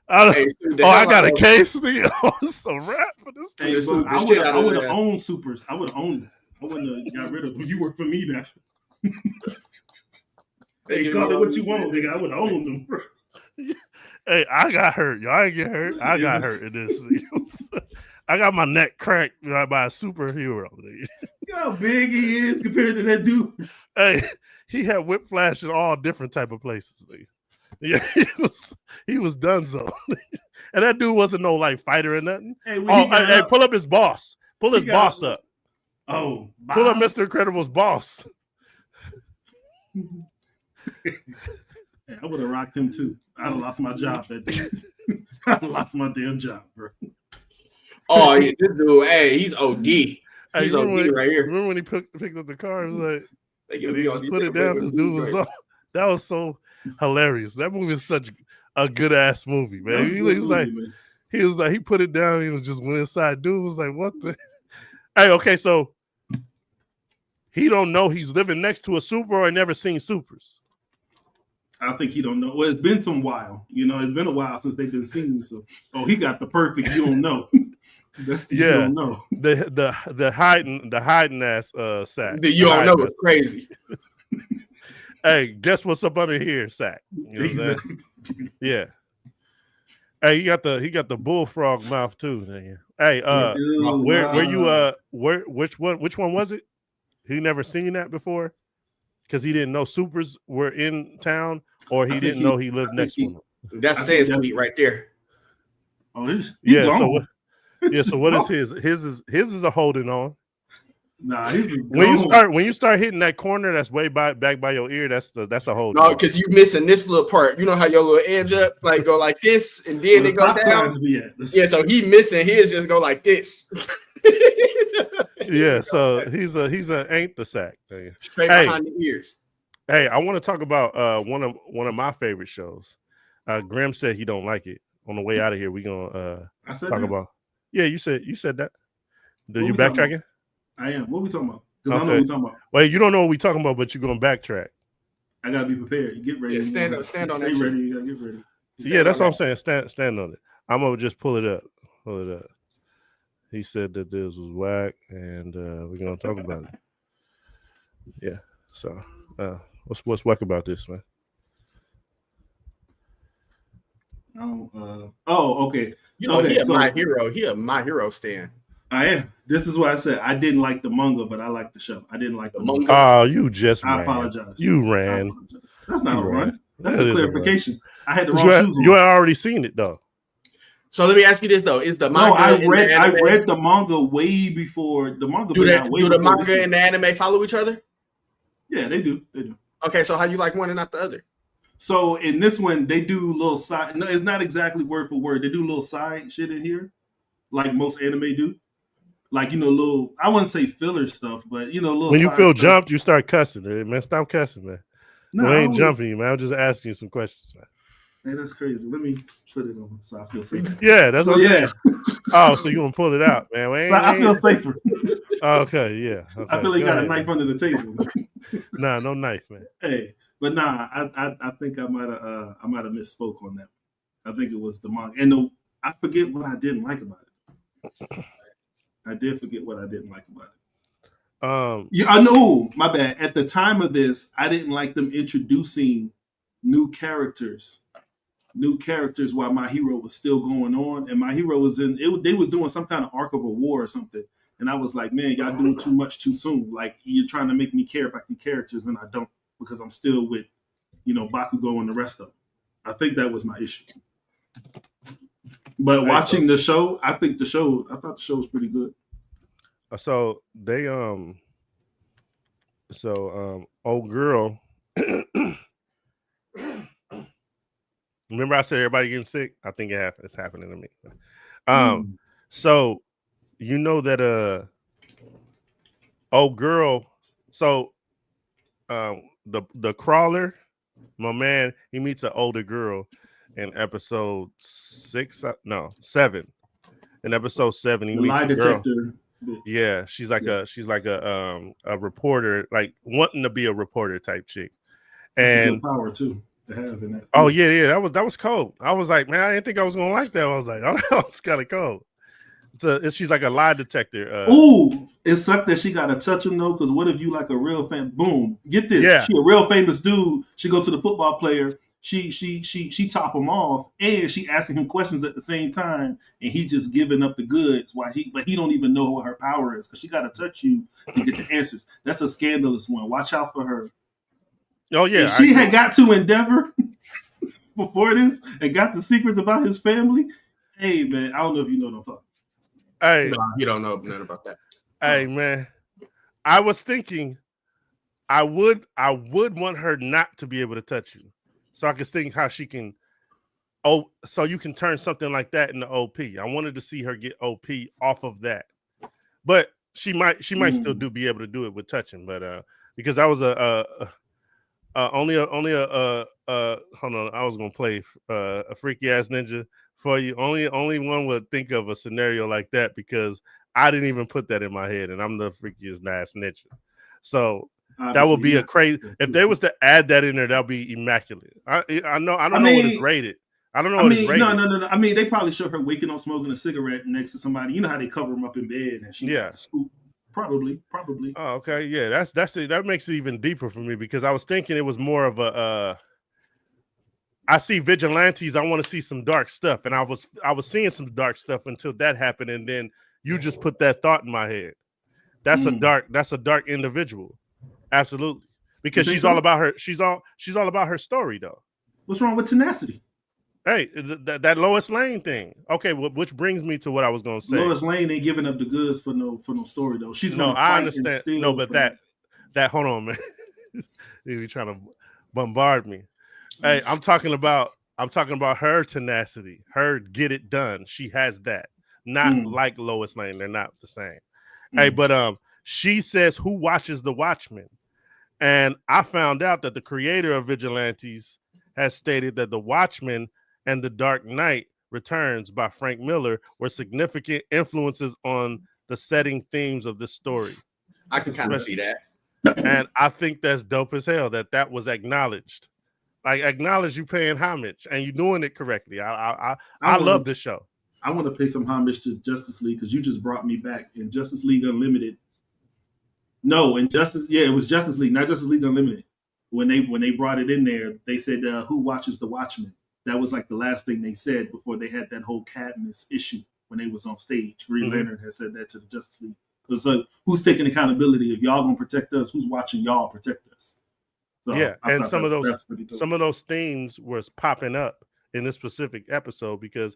I got a case. It's a wrap for this thing. I would have owned Supers. I would have owned them. I wouldn't have got rid of them. You work for me now. Hey, call it what you want, nigga. I would have owned them. Hey, I got hurt. Y'all ain't get hurt. I got hurt in this. I got my neck cracked by a superhero. You know how big he is compared to that dude? Hey, he had whiplash in all different type of places. Yeah, he was done so. And that dude wasn't no like fighter or nothing. Hey, pull up his boss. Pull his boss up. Oh, Bob. Pull up Mr. Incredible's boss. I would have rocked him too. I'd have lost my job that day. I'd have lost my damn job, bro. Oh, yeah, this dude, hey, he's OD. He's OD right here. Remember when he picked up the car? It was like, he put it down. This dude was that was so hilarious. That movie is such a good ass movie, man. He was like, he put it down. He was just went inside. Dude was like, what the? Hey, okay, so he don't know he's living next to a super or never seen supers. I think he don't know. Well, it's been some while. You know, it's been a while since they've been seen. So, he got the perfect. You don't know. That's the you don't know. The hiding ass sack. You don't know it's crazy. Hey, guess what's up under here, sack? You know exactly. Yeah. Hey, he got the bullfrog mouth too. Man. Hey, which one was it? He never seen that before because he didn't know supers were in town, or he didn't know he lived next to them. That's Sansweet right there. Oh, he's gone. So what is his? His is a holding on. Nah, he's when you start hitting that corner that's way back by your ear, that's a hold. No, because you missing this little part. You know how your little edge up like go like this and then it go down. Yeah, so he missing his just go like this. Yeah, so he's a ain't the sack thing. Straight behind the ears. Hey, I want to talk about one of my favorite shows. Graham said he don't like it. On the way out of here, we gonna talk about. Yeah, you said that. Did you backtracking? I am. What are we talking about? Because I know what we're talking about. Wait, you don't know what we're talking about, but you're going to backtrack. I got to be prepared. You get ready. Yeah, stand on that. Get ready. You got to get ready. Yeah, that's what I'm saying. Stand on it. I'm going to just pull it up. He said that this was whack, and we're going to talk about it. Yeah. So what's whack about this, man? Okay. You know, okay, he a My Hero. He a My Hero stan. I am. This is why I said I didn't like the manga, but I like the show. I didn't like the manga. Oh, you just I ran. apologize. You ran. That's not you a ran. run. That's that a clarification. I had the wrong shoes on. You had already seen it though. So let me ask you this though: is the manga? No, I read the manga way before the manga. Do the manga and the anime follow each other? Yeah, they do. They do. Okay, so how you like one and not the other? So in this one, they do little side. No, it's not exactly word for word. They do little side shit in here, like most anime do. Like, little, I wouldn't say filler stuff, but, little. When you feel jumped, you start cussing. Man, stop cussing, man. No, we ain't jumping you, man. I'm just asking you some questions, man. Hey, that's crazy. Let me put it on so I feel safer. Yeah, that's what I'm saying. Oh, so you gonna pull it out, man? I feel safer. Okay, yeah. Okay. I feel like you got a knife under the table. Nah, no knife, man. Hey, but I think I might have misspoke on that. I think it was the manga, and I forget what I didn't like about it. I did forget what I didn't like about it. Yeah, I know. My bad. At the time of this, I didn't like them introducing new characters while My Hero was still going on, and My Hero was in it. They was doing some kind of arc of a war or something, and I was like, man, y'all doing too much too soon. Like, you're trying to make me care about the characters, and I don't, because I'm still with, Bakugo and the rest of them. I think that was my issue. But watching the show, I thought the show was pretty good. So they old girl. Remember I said everybody getting sick? I think it's happening to me. So you know that old girl. So the crawler, my man, he meets an older girl in episode 7. In episode 7, he meets a girl. Yeah, she's like a reporter, like wanting to be a reporter type chick. And power too to have in that. Oh yeah, that was cold. I was like, man, I didn't think I was gonna like that. I was like, oh, that was kind of cold. She's like a lie detector. It sucked that she got to touch him though, because what if you like a real fan? Boom, get this. Yeah. She a real famous dude. She go to the football player. She top him off, and she asking him questions at the same time, and he just giving up the goods. But he don't even know what her power is, because she got to touch you to get the answers. That's a scandalous one. Watch out for her. Oh yeah, if she had got to Endeavor before this and got the secrets about his family. Hey man, I don't know if you know what I'm talking. Hey, no, you don't know nothing about that. Hey man, I was thinking, I would want her not to be able to touch you, so I could think how she can. Oh, so you can turn something like that into OP. I wanted to see her get OP off of that, but she might still be able to do it with touching, but because I was only a hold on, I was gonna play a freaky ass ninja for you. Only one would think of a scenario like that, because I didn't even put that in my head, and I'm the freakiest ass ninja. So that would be a crazy. If they was to add that in there, that'd be immaculate. I don't know what it's rated. I don't know what it's rated. No. I mean, they probably show her waking up smoking a cigarette next to somebody. You know how they cover them up in bed and she scoop. Probably. Oh, okay. Yeah, that's it. That makes it even deeper for me, because I was thinking it was more of a I see Vigilantes, I want to see some dark stuff, and I was seeing some dark stuff until that happened, and then you just put that thought in my head. That's a dark individual. Absolutely. Because she's all about her story though. What's wrong with tenacity? Hey, that Lois Lane thing. Okay, which brings me to what I was going to say. Lois Lane ain't giving up the goods for no story though. She's no, I understand. No, but that hold on, man. You're trying to bombard me. Hey, I'm talking about her tenacity, her get it done. She has that. Not like Lois Lane. They're not the same. Hey, but she says, who watches the Watchmen? And I found out that the creator of Vigilantes has stated that the Watchmen and The Dark Knight Returns by Frank Miller were significant influences on the setting themes of this story. I can kind of see that. And I think that's dope as hell that was acknowledged. Like, acknowledge you paying homage and you doing it correctly. I love this show. I want to pay some homage to Justice League, because you just brought me back in Justice League Unlimited. No, it was Justice League, not Justice League Unlimited. When they brought it in there, they said, "Who watches the Watchmen?" that was like the last thing they said before they had that whole Cadmus issue when they was on stage. Green Lantern had said that to the Justice League. It was like, who's taking accountability? If y'all gonna protect us, who's watching y'all protect us? So yeah, and some of those themes was popping up in this specific episode because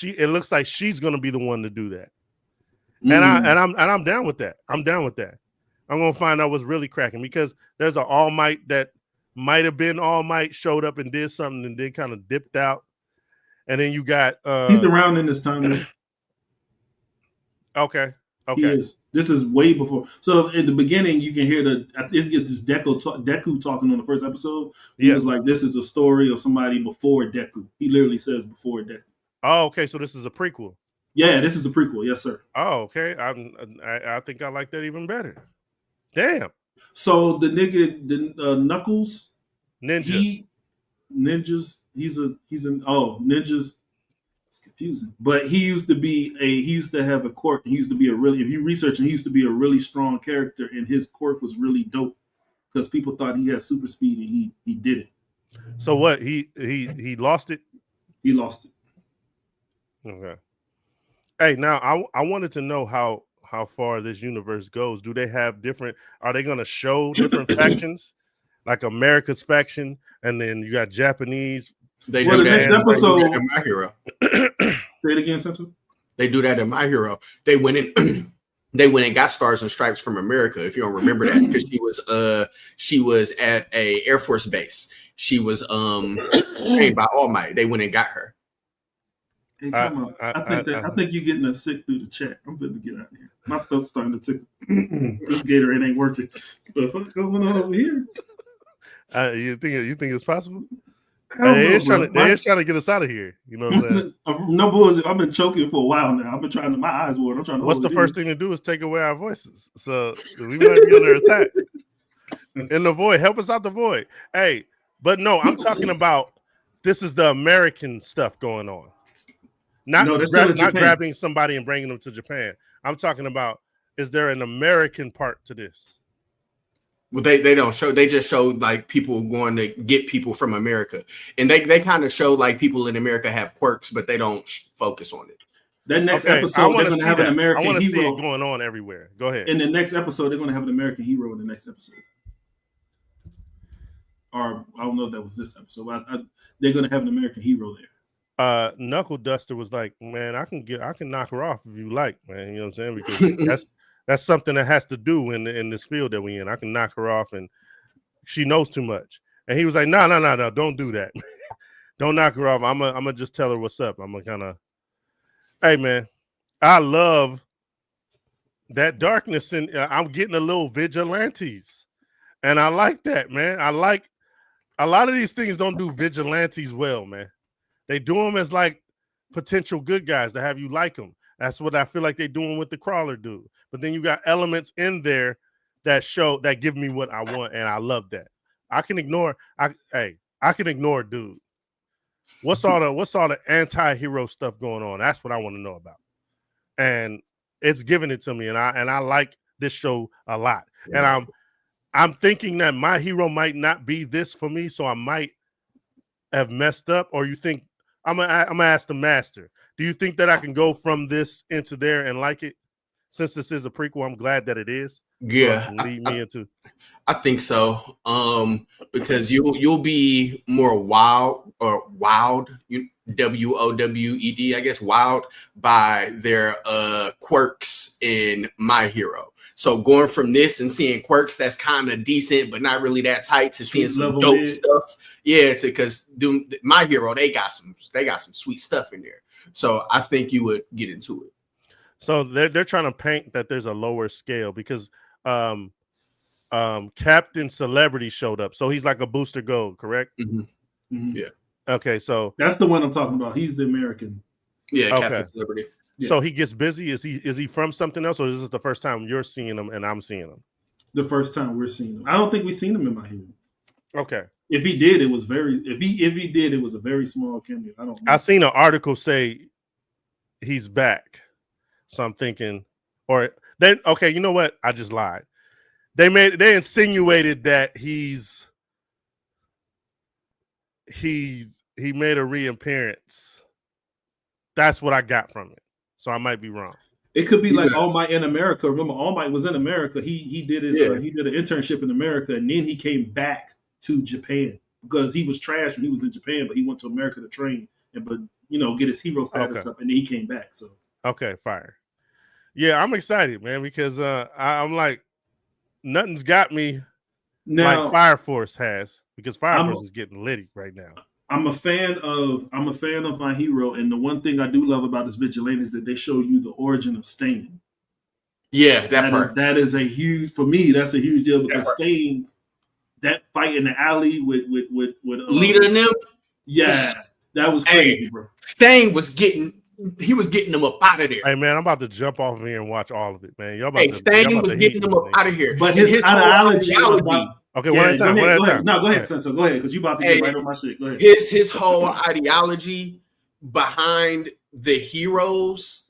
it looks like she's gonna be the one to do that. And I'm down with that. I'm down with that. I'm gonna find out what's really cracking because there's an All Might that might have been All Might, showed up and did something and then kind of dipped out. And then you got he's around in this time. Okay. He is. This is way before. So in the beginning, you can hear this Deku talking on the first episode. He was like, "This is a story of somebody before Deku." He literally says before Deku. Oh, okay. So this is a prequel. Yeah, this is a prequel. Yes, sir. Oh, okay. I think I like that even better. Damn. So the nigga, the Knuckles, ninjas. Ninjas. Ninjas. It's confusing, but he used to have a quirk. He used to be if you research him, he used to be a really strong character, and his quirk was really dope because people thought he had super speed, and he did it. So what? He lost it. He lost it. Okay. Hey, now I wanted to know how far this universe goes. Do they have are they going to show different factions, like America's faction, and then you got Japanese? They do that next episode in My Hero. Say it again, Santo. They do that in My Hero. They went in. They went and got Stars and Stripes from America. If you don't remember that, because she was at a Air Force base. She was trained by All Might. They went and got her. Hey, I think you're getting us sick through the chat. I'm going to get out of here. My throat's starting to tickle. This Gatorade ain't working. What the fuck going on over here? You think it's possible? They is trying to get us out of here. You know what I'm saying? No bullshit. I've been choking for a while now. I've been trying to. My eyes water. I'm trying to. What's the first thing to do is take away our voices. So we might be under attack. In the void, help us out the void. Hey, but no, I'm talking about this is the American stuff going on. Not grabbing somebody and bringing them to Japan. I'm talking about, is there an American part to this? Well, they don't show. They just show like people going to get people from America, and they kind of show like people in America have quirks, but they don't focus on it. That next episode, they're going to have an American hero. I want to see it going on everywhere. Go ahead. In the next episode, they're going to have an American hero in the next episode. Or I don't know if that was this episode, but they're going to have an American hero there. Knuckle Duster was like, man, I can knock her off if you like, man. You know what I'm saying? Because that's something that has to do in this field that we in. I can knock her off, and she knows too much. And he was like, no, don't do that. Don't knock her off. I'm gonna just tell her what's up. I'm gonna kind of, hey man, I love that darkness, and I'm getting a little Vigilantes, and I like that, man. I like a lot of these things don't do Vigilantes well, man. They do them as like potential good guys to have you like them. That's what I feel like they're doing with the Crawler dude. But then you got elements in there that give me what I want, and I love that. I can ignore dude. What's all the anti-hero stuff going on? That's what I want to know about. And it's giving it to me, and I like this show a lot. Yeah. And I'm thinking that My Hero might not be this for me, so I might have messed up. Or you think I'm gonna ask the master, do you think that I can go from this into there and like it? Since this is a prequel, I'm glad that it is. Yeah, I think so. Because you'll be more wowed, WOWED, I guess, wowed by their quirks in My Hero. So going from this and seeing quirks that's kind of decent but not really that tight to seeing some dope stuff, because My Hero they got some sweet stuff in there. So I think you would get into it. So they're trying to paint that there's a lower scale because Captain Celebrity showed up, so he's like a Booster Gold, correct? Mm-hmm. Mm-hmm. Yeah. Okay, so that's the one I'm talking about. He's the American. Yeah, okay. Captain Celebrity. Yeah. So he gets busy. Is he from something else, or is this the first time you're seeing him and I'm seeing him? The first time we're seeing him. I don't think we've seen him in My Hero. Okay. If he did, it was it was a very small cameo. I don't know. I seen an article say he's back. So I'm thinking, you know what? I just lied. They insinuated that he's he made a reappearance. That's what I got from it. So I might be wrong. It could be like All Might in America. Remember, All Might was in America. He did his he did an internship in America, and then he came back to Japan because he was trash when he was in Japan, but he went to America to train and get his hero status up, and then he came back. So okay, fire. Yeah, I'm excited, man, because I'm like, nothing's got me now, like Fire Force has, because Fire Force is getting litty right now. I'm a fan of My Hero, and the one thing I do love about this Vigilante is that they show you the origin of Stain. Yeah, that is a huge, for me, that's a huge deal because Stain, that fight in the alley with Leader and them. Yeah, that was crazy, bro. Stain was getting them up out of there. Hey man, I'm about to jump off here and watch all of it, man. Stain was getting them up out of here. But his ideology. Okay, one at a time. Go ahead. No, go ahead, Sensei. Go ahead, because you about to get right on my shit. Go ahead. His whole ideology behind the heroes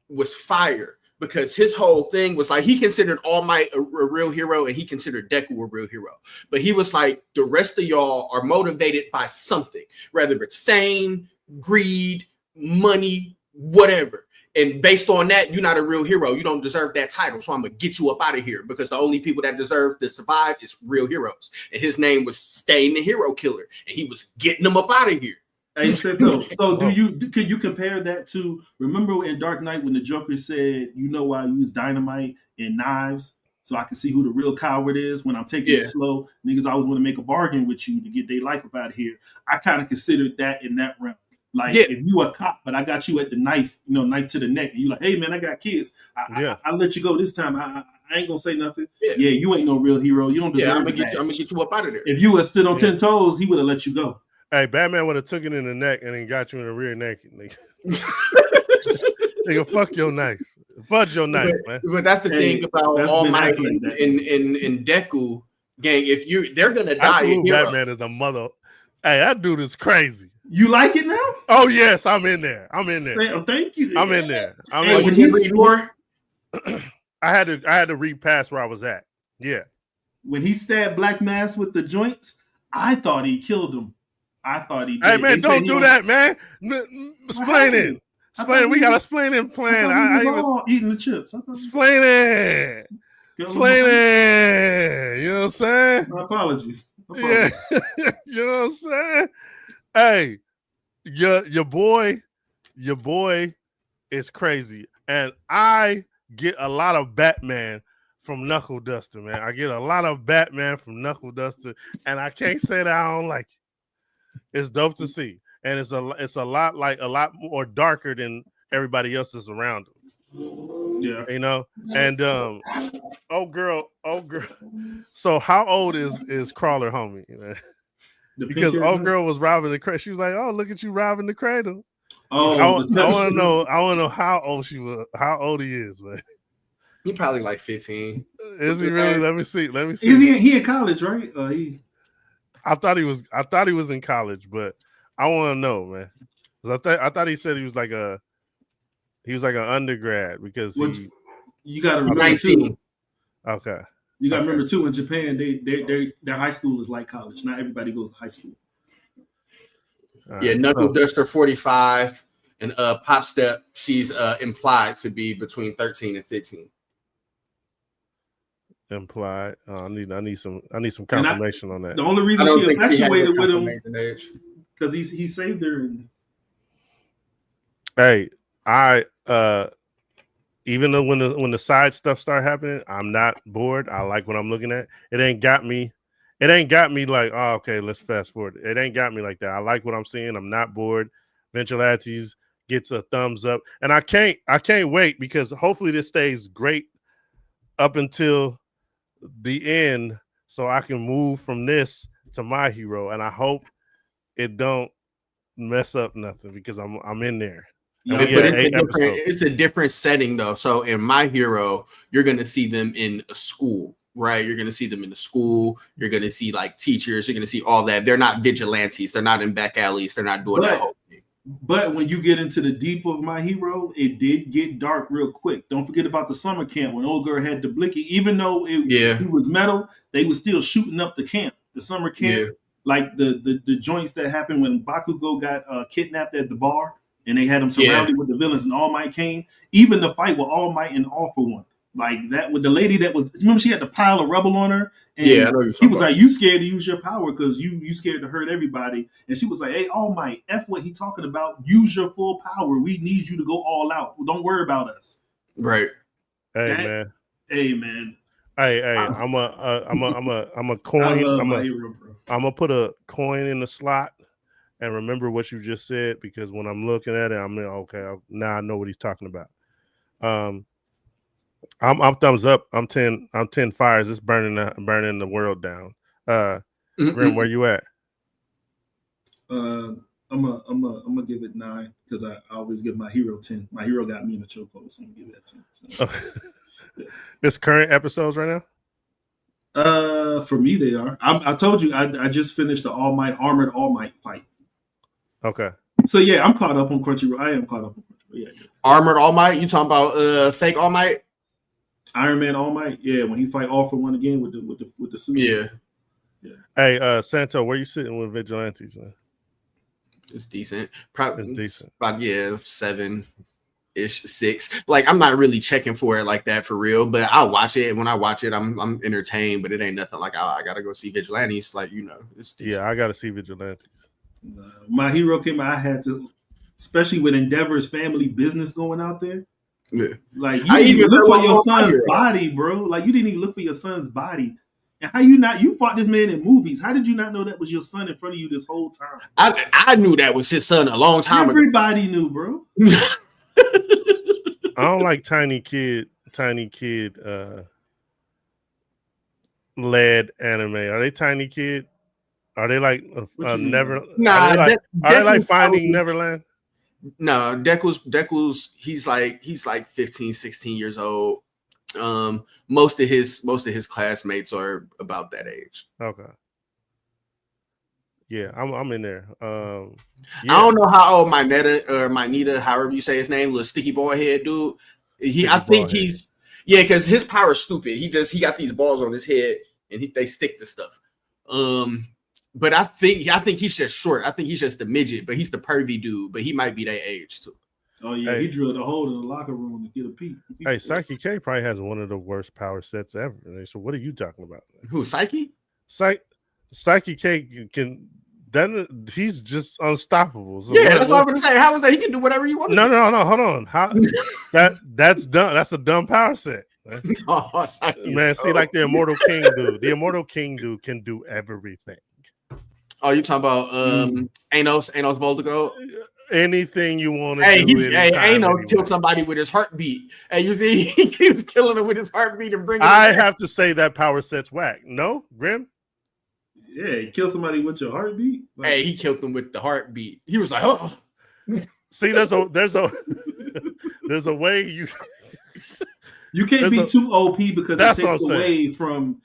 was fire, because his whole thing was like, he considered All Might a real hero, and he considered Deku a real hero. But he was like, the rest of y'all are motivated by something, whether it's fame, greed, money, whatever. And based on that, you're not a real hero. You don't deserve that title. So I'm going to get you up out of here, because the only people that deserve to survive is real heroes. And his name was Stain the Hero Killer. And he was getting them up out of here. Hey, so can you compare that to, remember in Dark Knight when the Joker said, I use dynamite and knives so I can see who the real coward is when I'm taking it slow? Niggas always want to make a bargain with you to get their life up out of here. I kind of considered that in that realm. Like, if you a cop, but I got you at the knife, knife to the neck, and you like, hey man, I got kids. I let you go this time. I ain't gonna say nothing. Yeah, you ain't no real hero. You don't deserve I'm gonna get you up out of there. If you had stood on 10 toes, he would have let you go. Hey, Batman would have took it in the neck and then got you in the rear naked, nigga. Nigga, fuck your knife. Fudge your knife, man. But that's the thing about All Might in Deku, gang. They're gonna die. Batman is a mother. Hey, that dude is crazy. You like it now? Oh yes, I'm in there. Thank you. I'm in there. I had to read past where I was at. Yeah. When he stabbed Black Mask with the joints, I thought he killed him. I thought he did. Hey man, don't do that, man. Explain it. Explain it. We got to explain it. Plan. I was eating the chips. Explain it. Explain it. You know what I'm saying? My apologies. Yeah. You know what I'm saying? Hey, your boy is crazy, and I get a lot of Batman from Knuckle Duster, man. I get a lot of Batman from Knuckle Duster, and I can't say that I don't like it. It's dope to see, and it's a lot more darker than everybody else's around him. Yeah, and oh girl. So how old is Crawler, homie? Man? Because old girl was robbing the cradle. She was like, "Oh, look at you robbing the cradle." Oh, I want to know. I want to know how old she was. How old he is, man. He probably like 15. Is he really? Let me see. Is he in college, right? I thought he was in college, but I want to know, man. I thought he said he was like an undergrad because you got to remember 19. Too. Okay. You got to remember too. In Japan, their high school is like college. Not everybody goes to high school. Knuckle Duster 45 and Pop Step. She's implied to be between 13 and 15. Implied. I need some confirmation on that. The only reason she infatuated with him because he saved her. Hey, I even though when the side stuff start happening, I'm not bored. I like what I'm looking at. It ain't got me like, oh, okay, let's fast forward. It ain't got me like that. I like what I'm seeing. I'm not bored. Vigilantes gets a thumbs up, and I can't wait because hopefully this stays great up until the end, so I can move from this to My Hero, and I hope it don't mess up nothing because I'm in there. But it's a different setting though. So in My Hero, you're gonna see them in a school, right? You're gonna see them in the school. You're gonna see like teachers. You're gonna see all that. They're not vigilantes. They're not in back alleys. They're not doing that whole thing. But when you get into the deep of My Hero, it did get dark real quick. Don't forget about the summer camp when old girl had the blicky. Even though he was metal, they was still shooting up the camp. The summer camp. like the joints that happened when Bakugo got kidnapped at the bar and they had him surrounded with the villains and All Might came. Even the fight with All Might and All for One, like that with the lady that was, remember she had the pile of rubble on her, and I know he was like, "You scared to use your power because you scared to hurt everybody," and she was like, "Hey, All Might, F what he talking about? Use your full power. We need you to go all out. Don't worry about us." Right. Hey man. Hey, I'm a coin. I'm gonna put a coin in the slot and remember what you just said, because when I'm looking at it, I'm like, okay, now I know what he's talking about. I'm thumbs up. I'm 10 fires. It's burning the world down. Grim, where you at? I'm gonna give it 9 because I always give my hero 10. My hero got me in the chokehold, so I'm gonna give it 10. So. This current episodes right now? For me they are. I told you I just finished the Armored All Might fight. Okay. So yeah, I'm caught up on Crunchyroll. I am caught up on Crunchyroll. Yeah. Armored All Might? You talking about fake All Might? Iron Man All Might? Yeah, when he fight All for One again with the suit. Yeah. Hey, Santo, where you sitting with Vigilantes, man? It's decent. Probably it's decent. About 7-ish, 6. Like, I'm not really checking for it like that for real, but I'll watch it. When I watch it, I'm entertained, but it ain't nothing like I gotta go see Vigilantes. Like, it's decent. Yeah, I gotta see Vigilantes. My hero came out, I had to, especially with Endeavor's family business going out there. Yeah. Like, you didn't even look for your son's body, bro. Like, you didn't even look for your son's body. And how you fought this man in movies? How did you not know that was your son in front of you this whole time? I knew that was his son a long time ago. Everybody knew, bro. I don't like tiny kid led anime. Are they tiny kid? Are they like Never? Nah, are they like Finding Neverland? No, Deku's he's like 15, 16 years old. Most of his classmates are about that age. Okay. Yeah, I'm in there. Yeah. I don't know how old Nita, however you say his name, little sticky ball head dude. Because his power is stupid. He got these balls on his head and they stick to stuff. But I think he's just short. I think he's just the midget, but he's the pervy dude. But he might be that age too. Oh yeah, he drilled a hole in the locker room to get a peek. Hey, Psyche K probably has one of the worst power sets ever. So what are you talking about? Who, Psyche? Psyche K can. Then he's just unstoppable. So yeah, that's what I'm gonna say. How is that? He can do whatever he wants. No, hold on. How that's dumb. That's a dumb power set. Oh, man, see, like the Immortal King dude. The Immortal King dude can do everything. Oh, you talking about Anos Voldigo? Anything you want to do. Anos killed somebody with his heartbeat. And you see, he was killing him with his heartbeat and bringing. I have to say that power set's whack. No, Grim. Yeah, you kill somebody with your heartbeat. Like, hey, he killed them with the heartbeat. He was like, oh. See, there's a way you. You can't be too OP because it takes away from.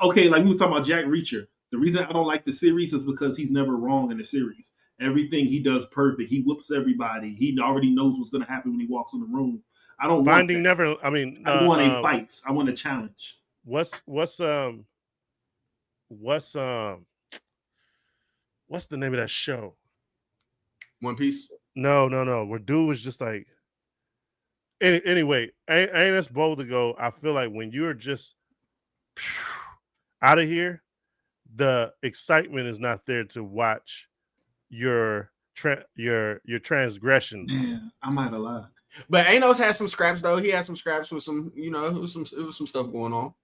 Okay, like we were talking about Jack Reacher. The reason I don't like the series is because he's never wrong in the series. Everything he does perfect. He whoops everybody. He already knows what's going to happen when he walks in the room. I don't want that. I want a fight. I want a challenge. What's the name of that show? One Piece? No. Where dude was just like. Anyway, Anos Voldigo, I feel like when you're just out of here, the excitement is not there to watch your transgressions. Yeah, I might have lied. But Anos has some scraps though. He has some scraps with some, it was some stuff going on.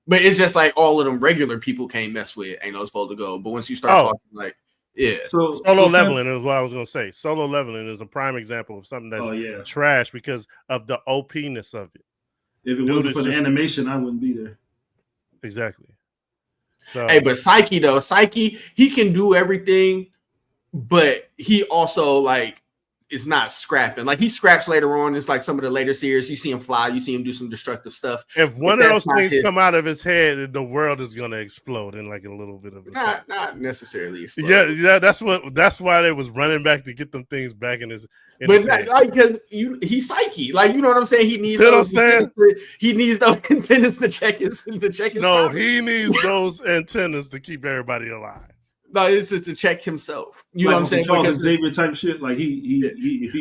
But it's just like all of them regular people can't mess with Anos Voldigo. But once you start talking like, yeah. So solo leveling is what I was gonna say. Solo leveling is a prime example of something that's trash because of the OP-ness of it. If it wasn't for the animation, I wouldn't be there. Exactly. So, hey, but Psyche, he can do everything, but he also like is not scrapping. Like he scraps later on. It's like some of the later series. You see him fly. You see him do some destructive stuff. If one of those things come out of his head, the world is gonna explode in like a little bit of not necessarily. Explode. Yeah. That's why they was running back to get them things back in his. But because he's Psyche, like you know what I'm saying. He needs those. He needs those antennas to check his. No, he needs those antennas to keep everybody alive. No, it's just to check himself. You know what I'm saying? Charles Xavier type shit. Like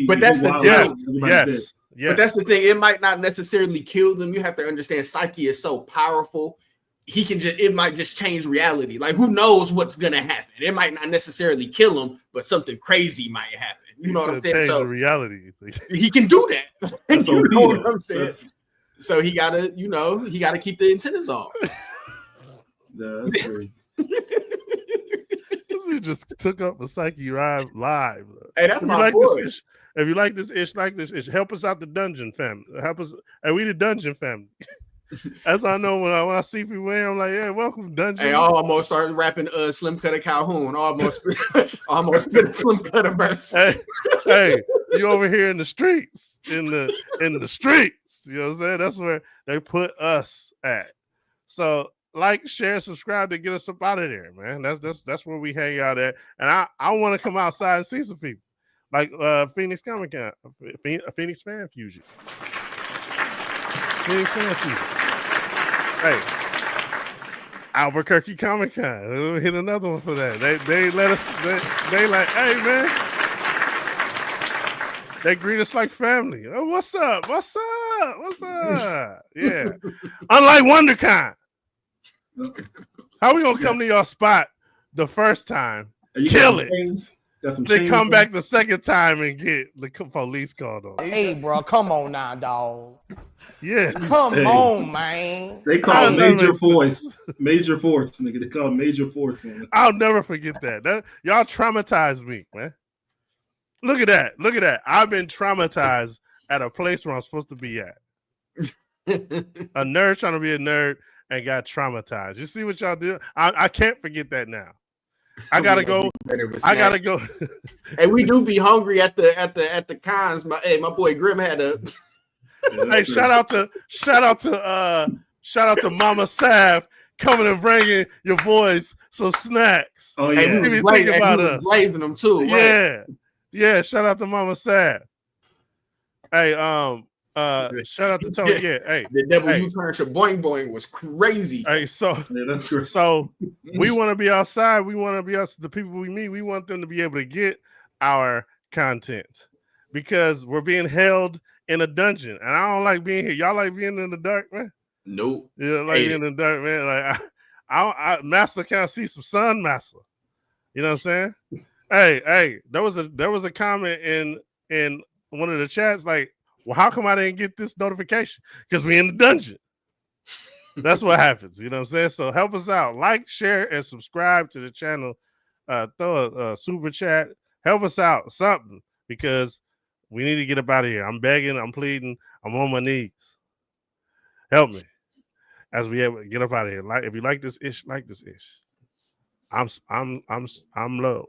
but that's the thing. Yes. But that's the thing. It might not necessarily kill them. You have to understand psyche is so powerful. It might just change reality. Like, who knows what's gonna happen? It might not necessarily kill him, but something crazy might happen. You know what I'm saying? Change So the reality. he can do that. You know what I'm saying? So he gotta keep the antennas on. That's crazy. This dude just took up a psyche ride live. Hey, that's my boy. If you like this ish, help us out the dungeon family. Help us. Hey, we the dungeon family. As I know when I see people there, I'm like, yeah, welcome dungeon. Hey, I almost started rapping Slim Cutter Calhoun. Almost spit a Slim Cutter verse. Hey, you over here in the streets, in the streets. You know what I'm saying? That's where they put us at. So like, share, subscribe to get us up out of there, man. That's where we hang out at. And I want to come outside and see some people. Like Phoenix Comic Con, Phoenix Fan Fusion. Phoenix Fan Fusion. Hey, Albuquerque Comic Con. We'll hit another one for that. They let us. They like, hey man. They greet us like family. Oh, what's up? What's up? What's up? Yeah. Unlike WonderCon. How we gonna come to your spot the first time? Kill it. They come back the second time and get the police called on. Hey, bro, come on now, dog. Yeah. Come on, man. They call it major force. Major force, nigga. They call it major force. I'll never forget that. Y'all traumatized me, man. Look at that. Look at that. I've been traumatized at a place where I'm supposed to be at. A nerd trying to be a nerd and got traumatized. You see what y'all did? I can't forget that now. I gotta go. Hey, we do be hungry at the cons. My boy Grim had a. Hey, shout out to Mama Sav coming and bringing your boys some snacks. Oh yeah, we was blazing them too. Right? Yeah. Shout out to Mama Sav. Hey, shout out to Tony. Yeah, hey, the W turn to boing boing was crazy. Hey, so that's great. So we want to be outside. We want to be the people we meet. We want them to be able to get our content because we're being held in a dungeon, and I don't like being here. Y'all like being in the dark, man? Nope. Yeah, like being in the dark, man. Like I Master can't see some sun, Master. You know what I'm saying? Hey, there was a comment in one of the chats like, well, how come I didn't get this notification? Because we in the dungeon. That's what happens. You know what I'm saying? So help us out. Like, share, and subscribe to the channel. Throw a super chat. Help us out. Something. Because we need to get up out of here. I'm begging. I'm pleading. I'm on my knees. Help me. As we get up out of here. Like, if you like this ish, like this ish. I'm low.